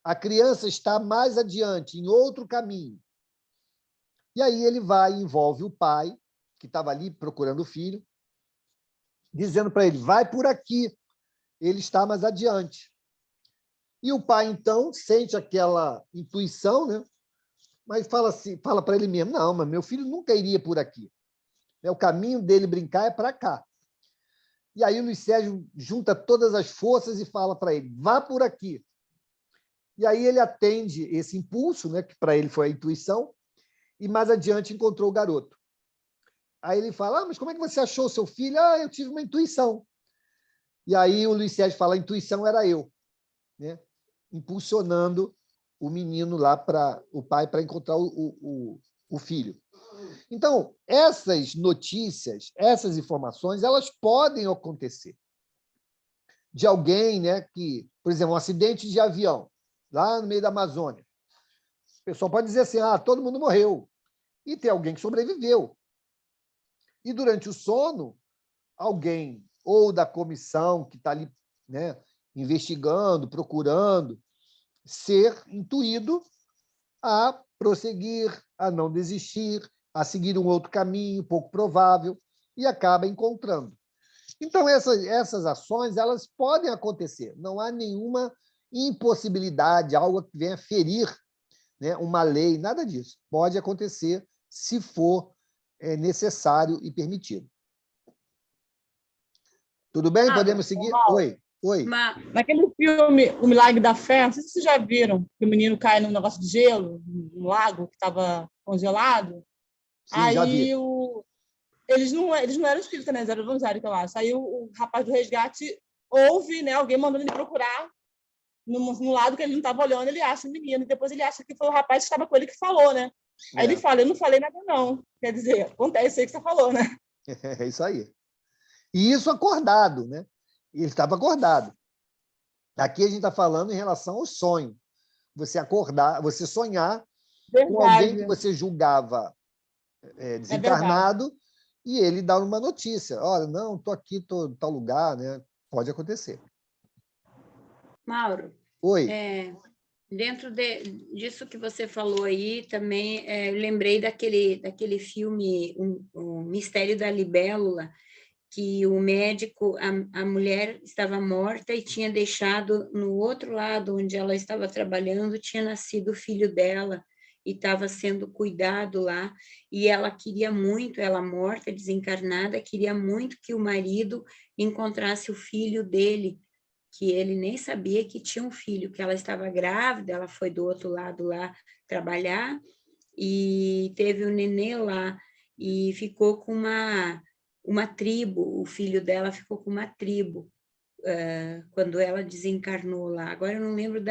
A criança está mais adiante, em outro caminho. E aí ele vai e envolve o pai, que estava ali procurando o filho, dizendo para ele: vai por aqui, ele está mais adiante. E o pai, então, sente aquela intuição, né? Mas fala para ele mesmo: não, mas meu filho nunca iria por aqui. O caminho dele brincar é para cá. E aí o Luiz Sérgio junta todas as forças e fala para ele, vá por aqui. E aí ele atende esse impulso, né, que para ele foi a intuição, e mais adiante encontrou o garoto. Aí ele fala, mas como é que você achou o seu filho? Eu tive uma intuição. E aí o Luiz Sérgio fala, a intuição era eu, né, impulsionando o menino lá para o pai para encontrar o filho. Então, essas notícias, essas informações, elas podem acontecer. De alguém, né, que, por exemplo, um acidente de avião, lá no meio da Amazônia. O pessoal pode dizer assim, todo mundo morreu. E tem alguém que sobreviveu. E durante o sono, alguém, ou da comissão que está ali, né, investigando, procurando, ser intuído a prosseguir, a não desistir, a seguir um outro caminho pouco provável, e acaba encontrando. Então, essas ações elas podem acontecer. Não há nenhuma impossibilidade, algo que venha ferir, né, uma lei, nada disso. Pode acontecer se for necessário e permitido. Tudo bem? Podemos seguir? Oi. Naquele filme, O Milagre da Fé, não sei se vocês já viram, que o menino cai num negócio de gelo, num lago que estava congelado. Sim, já vi. Eles não eram espíritas, né? Eles eram evangélicos, eu acho. Aí o rapaz do resgate ouve, né, alguém mandando ele procurar no lado que ele não estava olhando, ele acha o menino, e depois ele acha que foi o rapaz que estava com ele que falou, né? Aí ele fala, eu não falei nada não. Quer dizer, acontece aí que você falou, né? É isso aí. E isso acordado, né? Ele estava acordado. Aqui a gente está falando em relação ao sonho. Você acordar, você sonhar com alguém que você julgava desencarnado e ele dá uma notícia. Olha, não, estou aqui, estou em tal lugar, né? Pode acontecer. Mauro. Oi. Dentro disso que você falou aí, também eu lembrei daquele filme, O Mistério da Libélula, que o médico, a mulher estava morta e tinha deixado no outro lado onde ela estava trabalhando, tinha nascido o filho dela e estava sendo cuidado lá, e ela queria muito, ela morta, desencarnada, queria muito que o marido encontrasse o filho dele, que ele nem sabia que tinha um filho, que ela estava grávida, ela foi do outro lado lá trabalhar, e teve um nenê lá, e ficou com uma tribo, o filho dela ficou com uma tribo, quando ela desencarnou lá. Agora eu não lembro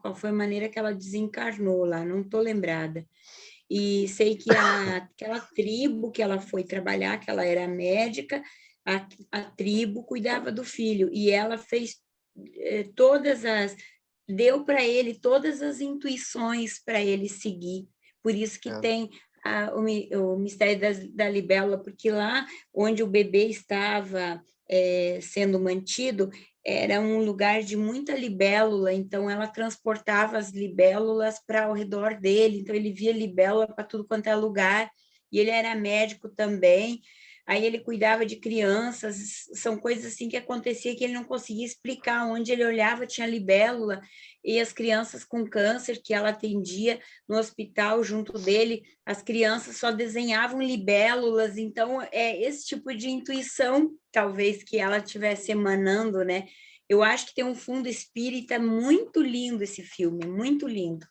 qual foi a maneira que ela desencarnou lá, não estou lembrada. E sei que aquela tribo que ela foi trabalhar, que ela era médica, a tribo cuidava do filho, e ela fez deu para ele todas as intuições para ele seguir. Por isso que tem o mistério da libélula, porque lá onde o bebê estava sendo mantido, era um lugar de muita libélula, então ela transportava as libélulas para ao redor dele, então ele via libélula para tudo quanto é lugar, e ele era médico também, aí ele cuidava de crianças, são coisas assim que acontecia que ele não conseguia explicar, onde ele olhava tinha libélula, e as crianças com câncer que ela atendia no hospital junto dele, as crianças só desenhavam libélulas, então é esse tipo de intuição, talvez, que ela estivesse emanando, né? Eu acho que tem um fundo espírita muito lindo esse filme, muito lindo.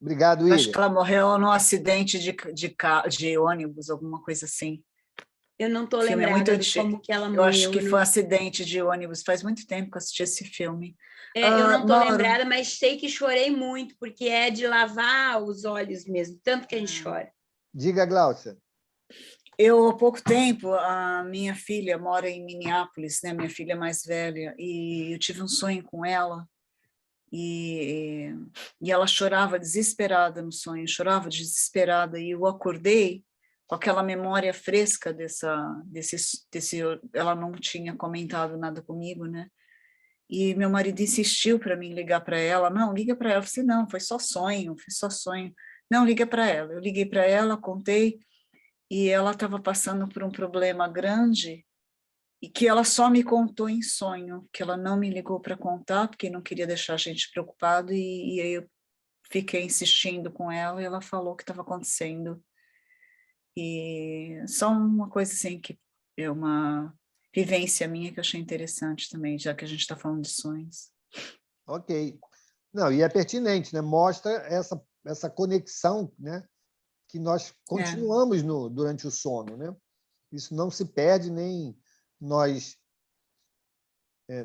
Obrigado, William. Acho que ela morreu num acidente de ônibus, alguma coisa assim. Eu não estou lembrada de como que ela morreu. Eu acho que foi um acidente de ônibus. Faz muito tempo que eu assisti esse filme. Eu não estou lembrada, mas sei que chorei muito, porque é de lavar os olhos mesmo, tanto que a gente chora. Diga, Gláucia. Eu, há pouco tempo, a minha filha mora em Minneapolis, né? Minha filha mais velha, e eu tive um sonho com ela, e ela chorava desesperada no sonho, chorava desesperada, e eu acordei com aquela memória fresca desse, ela não tinha comentado nada comigo, né? E meu marido insistiu para mim ligar para ela, não, liga para ela, eu falei, não, foi só sonho, não, liga para ela, eu liguei para ela, contei, e ela estava passando por um problema grande, e que ela só me contou em sonho, que ela não me ligou para contar, porque não queria deixar a gente preocupado, e aí eu fiquei insistindo com ela, e ela falou o que estava acontecendo. E só uma coisa assim, que é uma vivência minha que eu achei interessante também, já que a gente está falando de sonhos. Ok. Não, e é pertinente, né? Mostra essa conexão, né? Que nós continuamos durante o sono, né? Isso não se perde, nem nós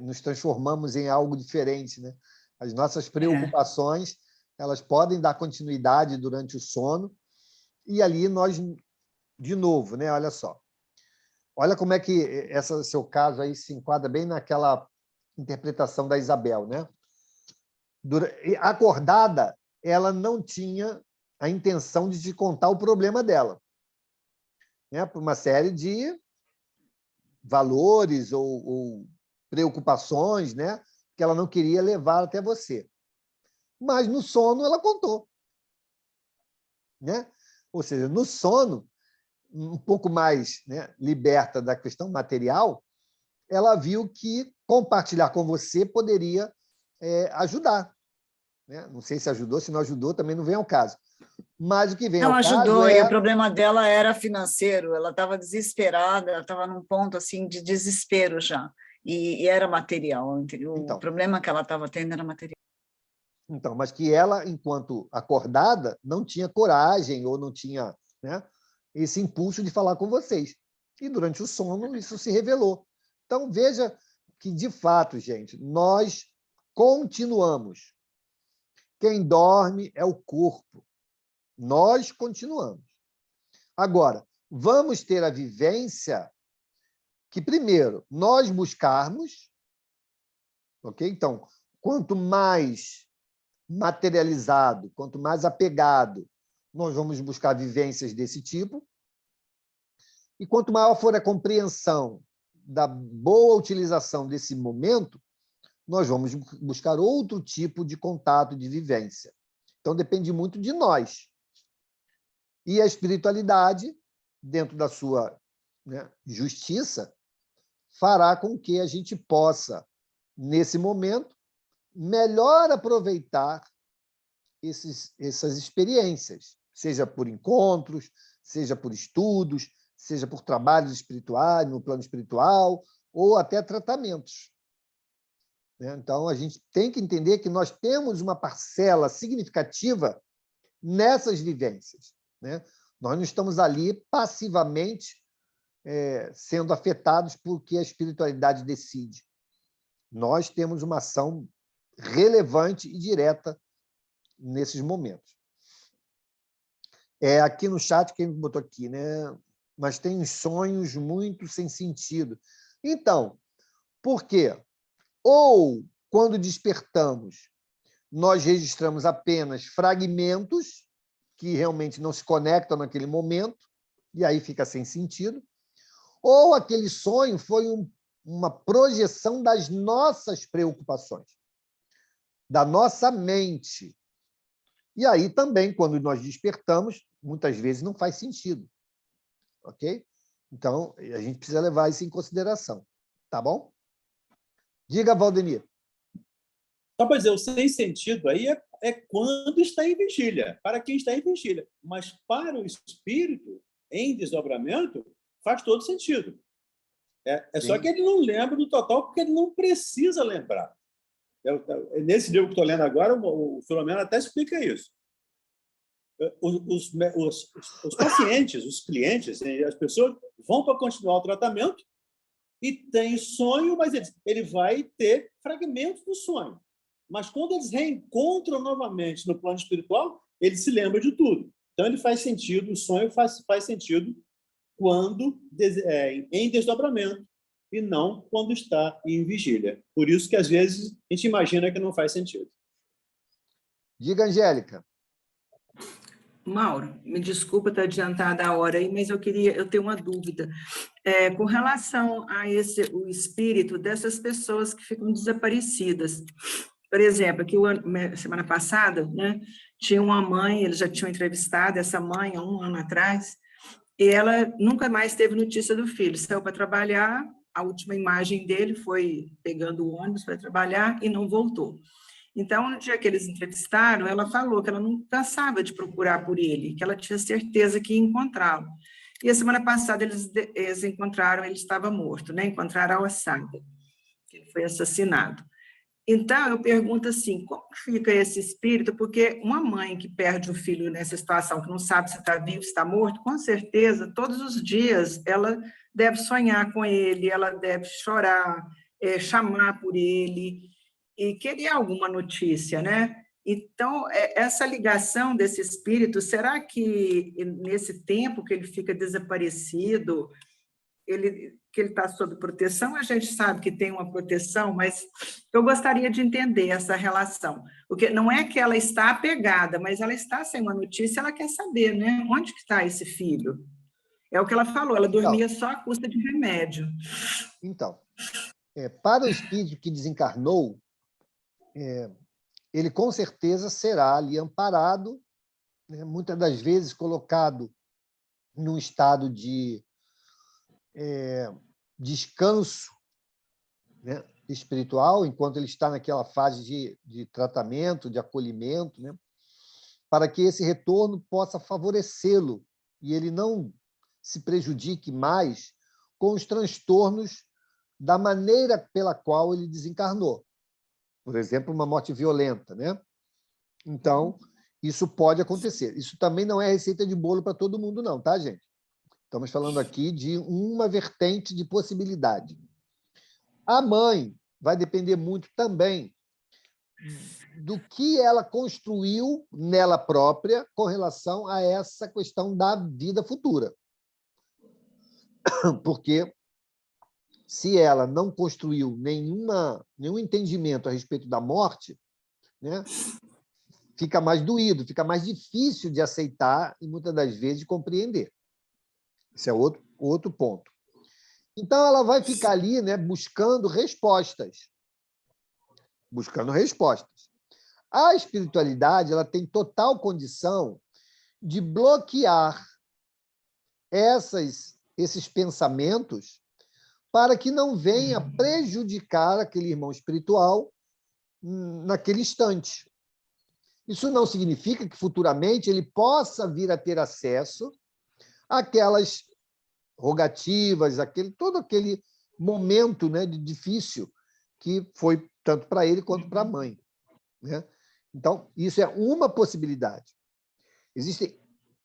nos transformamos em algo diferente, né? As nossas preocupações, elas podem dar continuidade durante o sono, e ali nós, de novo, né? Olha só. Olha como é que esse seu caso aí se enquadra bem naquela interpretação da Isabel, né? Acordada, ela não tinha a intenção de te contar o problema dela, né? Por uma série de valores ou preocupações, né? Que ela não queria levar até você. Mas no sono ela contou, né? Ou seja, no sono, um pouco mais, né, liberta da questão material, ela viu que compartilhar com você poderia ajudar, né? Não sei se ajudou, se não ajudou, também não vem ao caso. Mas o que vem ao caso ajudou, e o problema dela era financeiro, ela estava desesperada, ela estava num ponto assim de desespero já, e era material, o problema que ela estava tendo era material. Então, mas que ela, enquanto acordada, não tinha coragem ou não tinha, né, esse impulso de falar com vocês. E durante o sono isso se revelou. Então, veja que, de fato, gente, nós continuamos. Quem dorme é o corpo. Nós continuamos. Agora, vamos ter a vivência que, primeiro, nós buscarmos, ok? Então, quanto mais materializado, quanto mais apegado, nós vamos buscar vivências desse tipo. E quanto maior for a compreensão da boa utilização desse momento, nós vamos buscar outro tipo de contato, de vivência. Então, depende muito de nós. E a espiritualidade, dentro da sua, né, justiça, fará com que a gente possa, nesse momento, melhor aproveitar essas experiências, seja por encontros, seja por estudos, seja por trabalhos espirituais, no plano espiritual, ou até tratamentos. Então, a gente tem que entender que nós temos uma parcela significativa nessas vivências, né? Nós não estamos ali passivamente sendo afetados por que a espiritualidade decide. Nós temos uma ação relevante e direta nesses momentos. Aqui no chat, quem botou aqui, né? Mas tem uns sonhos muito sem sentido. Então, por quê? Ou, quando despertamos, nós registramos apenas fragmentos que realmente não se conectam naquele momento, e aí fica sem sentido, ou aquele sonho foi uma projeção das nossas preocupações, da nossa mente. E aí também, quando nós despertamos, muitas vezes não faz sentido. Ok? Então, a gente precisa levar isso em consideração. Tá bom? Diga, Valdemir. Só para dizer, o sem sentido aí é quando está em vigília, para quem está em vigília. Mas para o espírito, em desdobramento, faz todo sentido. Só que ele não lembra do total, porque ele não precisa lembrar. Nesse livro que estou lendo agora, o Filomeno até explica isso. Os pacientes, os clientes, as pessoas vão para continuar o tratamento e tem sonho, mas ele vai ter fragmentos do sonho. Mas quando eles reencontram novamente no plano espiritual, ele se lembra de tudo. Então, ele faz sentido, o sonho faz sentido quando em desdobramento e não quando está em vigília. Por isso que, às vezes, a gente imagina que não faz sentido. Diga, Angélica. Mauro, me desculpa estar adiantada a hora aí, mas eu tenho uma dúvida. Com relação a o espírito dessas pessoas que ficam desaparecidas. Por exemplo, aqui semana passada, né, tinha uma mãe, eles já tinham entrevistado essa mãe há um ano atrás, e ela nunca mais teve notícia do filho. Saiu para trabalhar, a última imagem dele foi pegando o ônibus para trabalhar e não voltou. Então, no dia que eles entrevistaram, ela falou que ela não cansava de procurar por ele, que ela tinha certeza que ia encontrá-lo. E a semana passada eles encontraram, ele estava morto, né? Encontraram a ossada, ele foi assassinado. Então, eu pergunto assim, como fica esse espírito? Porque uma mãe que perde o filho nessa situação, que não sabe se está vivo, se está morto, com certeza, todos os dias, ela deve sonhar com ele, ela deve chorar, chamar por ele, e querer alguma notícia, né? Então, essa ligação desse espírito, será que nesse tempo que ele fica desaparecido, que ele está sob proteção? A gente sabe que tem uma proteção, mas eu gostaria de entender essa relação. Porque não é que ela está apegada, mas ela está sem uma notícia, ela quer saber, né? Onde que está esse filho? É o que ela falou, ela dormia só à custa de remédio. Então, para o espírito que desencarnou, ele com certeza será ali amparado, né, muitas das vezes colocado num estado de descanso, né, espiritual, enquanto ele está naquela fase de tratamento, de acolhimento, né, para que esse retorno possa favorecê-lo e ele não se prejudique mais com os transtornos da maneira pela qual ele desencarnou. Por exemplo, uma morte violenta, né? Então, isso pode acontecer. Isso também não é receita de bolo para todo mundo, não, tá, gente? Estamos falando aqui de uma vertente de possibilidade. A mãe vai depender muito também do que ela construiu nela própria com relação a essa questão da vida futura. Porque se ela não construiu nenhum entendimento a respeito da morte, né, fica mais doído, fica mais difícil de aceitar e, muitas das vezes, de compreender. Esse é outro ponto. Então, ela vai ficar ali, né, buscando respostas. Buscando respostas. A espiritualidade ela tem total condição de bloquear esses pensamentos para que não venha prejudicar aquele irmão espiritual naquele instante. Isso não significa que futuramente ele possa vir a ter acesso àquelas rogativas, todo aquele momento, né, de difícil que foi tanto para ele quanto para a mãe, né? Então, isso é uma possibilidade. Existem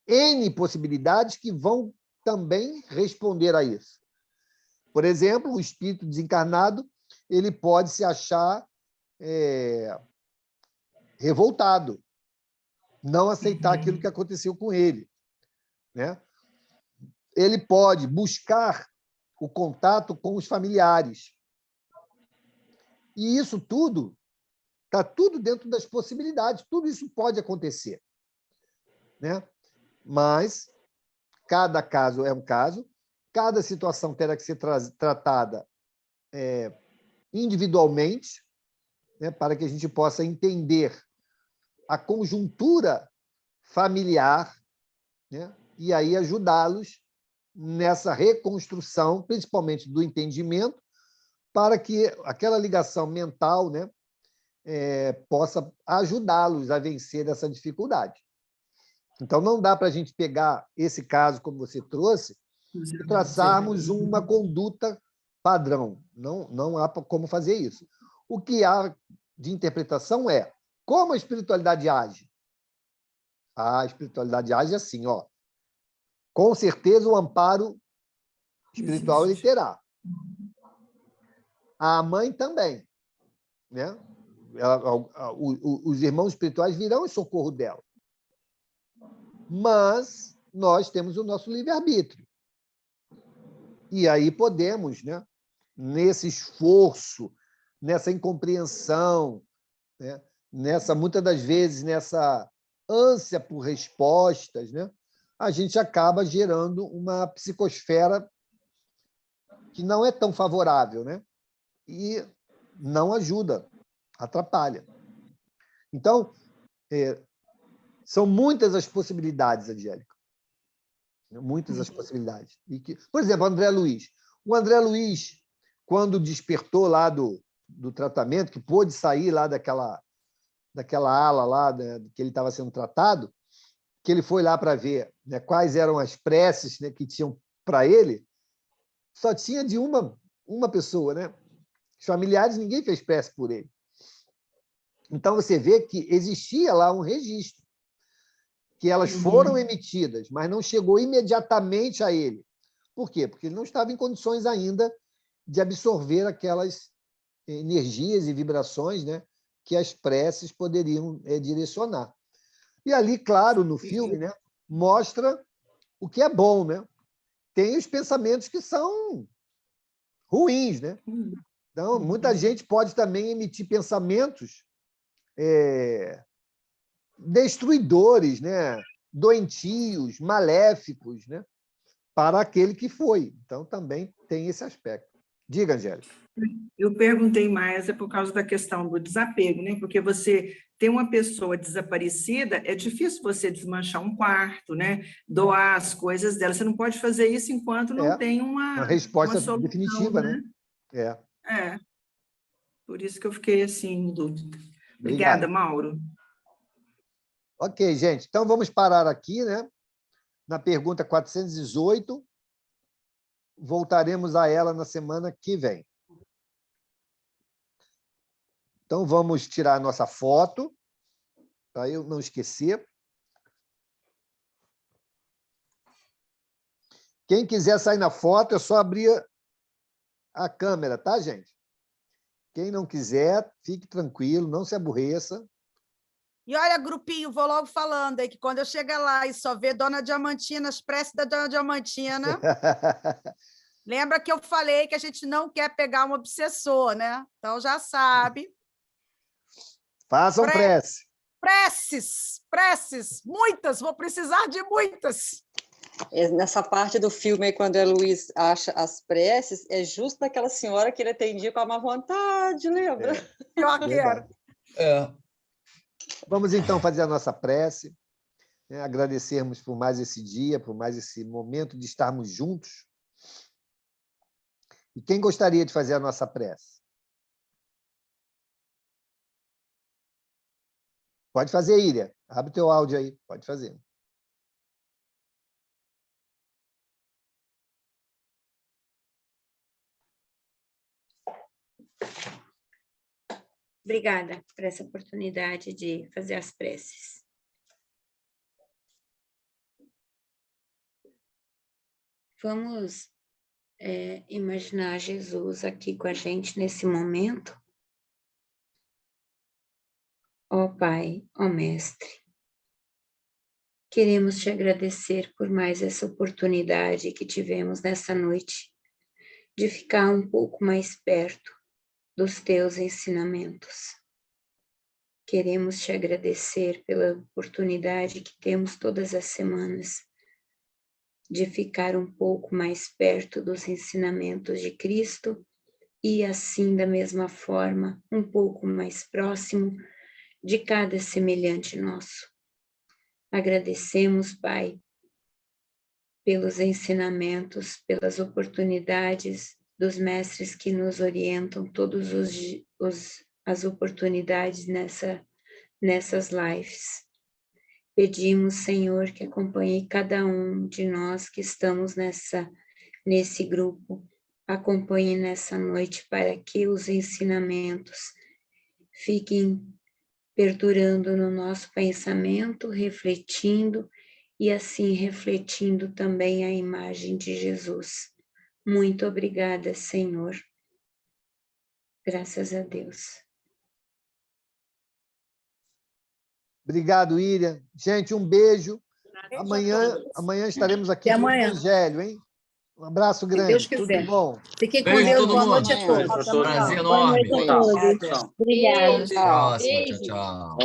N possibilidades que vão também responder a isso. Por exemplo, o espírito desencarnado ele pode se achar revoltado, não aceitar aquilo que aconteceu com ele, né? Ele pode buscar o contato com os familiares. E isso tudo está tudo dentro das possibilidades, tudo isso pode acontecer, né? Mas cada caso é um caso, cada situação terá que ser tratada individualmente, né, para que a gente possa entender a conjuntura familiar, né, e aí ajudá-los nessa reconstrução, principalmente do entendimento, para que aquela ligação mental, né, possa ajudá-los a vencer essa dificuldade. Então, não dá para a gente pegar esse caso, como você trouxe, e traçarmos uma conduta padrão. Não há como fazer isso. O que há de interpretação é como a espiritualidade age. A espiritualidade age assim, ó. Com certeza o amparo espiritual ele terá. A mãe também, né? Os irmãos espirituais virão em socorro dela. Mas nós temos o nosso livre-arbítrio. E aí podemos, né, nesse esforço, nessa incompreensão, né, muitas das vezes, nessa ânsia por respostas, né, a gente acaba gerando uma psicosfera que não é tão favorável, né, e não ajuda, atrapalha. Então, são muitas as possibilidades, Angélica. Muitas as possibilidades. Por exemplo, o André Luiz. O André Luiz, quando despertou lá do tratamento, que pôde sair lá daquela ala lá que ele estava sendo tratado, que ele foi lá para ver, né, quais eram as preces, né, que tinham para ele, só tinha de uma pessoa, né? Os familiares, ninguém fez prece por ele. Então, você vê que existia lá um registro, que elas foram emitidas, mas não chegou imediatamente a ele. Por quê? Porque ele não estava em condições ainda de absorver aquelas energias e vibrações, né, que as preces poderiam direcionar. E ali, claro, no filme, né, mostra o que é bom, né? Tem os pensamentos que são ruins, né? Então, muita gente pode também emitir pensamentos destruidores, né? Doentios, maléficos, né? Para aquele que foi. Então, também tem esse aspecto. Diga, Angélica. Eu perguntei mais por causa da questão do desapego, né? Porque você ter uma pessoa desaparecida, é difícil você desmanchar um quarto, né? Doar as coisas dela. Você não pode fazer isso enquanto não tem uma resposta solução, definitiva, né? Por isso que eu fiquei assim, em dúvida. Obrigada, Mauro. Ok, gente. Então, vamos parar aqui, né? Na pergunta 418. Voltaremos a ela na semana que vem. Então, vamos tirar a nossa foto, para eu não esquecer. Quem quiser sair na foto, é só abrir a câmera, tá, gente? Quem não quiser, fique tranquilo, não se aborreça. E olha, grupinho, vou logo falando aí, que quando eu chegar lá e só ver Dona Diamantina, as preces da Dona Diamantina... Lembra que eu falei que a gente não quer pegar um obsessor, né? Então, já sabe. Façam prece. Preces, muitas, vou precisar de muitas. Nessa parte do filme, quando a Luiz acha as preces, é justo daquela senhora que ele atendia com a má vontade, lembra? Pior que era. Vamos, então, fazer a nossa prece, né? Agradecermos por mais esse dia, por mais esse momento de estarmos juntos. E quem gostaria de fazer a nossa prece? Pode fazer, Íria. Abre o teu áudio aí. Pode fazer. Obrigada por essa oportunidade de fazer as preces. Vamos imaginar Jesus aqui com a gente nesse momento. Ó Pai, ó Mestre, queremos te agradecer por mais essa oportunidade que tivemos nessa noite de ficar um pouco mais perto dos teus ensinamentos. Queremos te agradecer pela oportunidade que temos todas as semanas de ficar um pouco mais perto dos ensinamentos de Cristo e, assim, da mesma forma, um pouco mais próximo de cada semelhante nosso. Agradecemos, Pai, pelos ensinamentos, pelas oportunidades dos mestres que nos orientam todas as oportunidades nessas lives. Pedimos, Senhor, que acompanhe cada um de nós que estamos nesse grupo, acompanhe nessa noite para que os ensinamentos fiquem perdurando no nosso pensamento, refletindo e assim refletindo também a imagem de Jesus. Muito obrigada, Senhor. Graças a Deus. Obrigado, Íria. Gente, um beijo. Amanhã estaremos aqui com o Evangelho, hein? Um abraço grande. Se Deus quiser. Tudo bom. Fiquem com Deus. Boa noite a todos. Prazer enorme. Boa noite a todos. Obrigada. Tchau.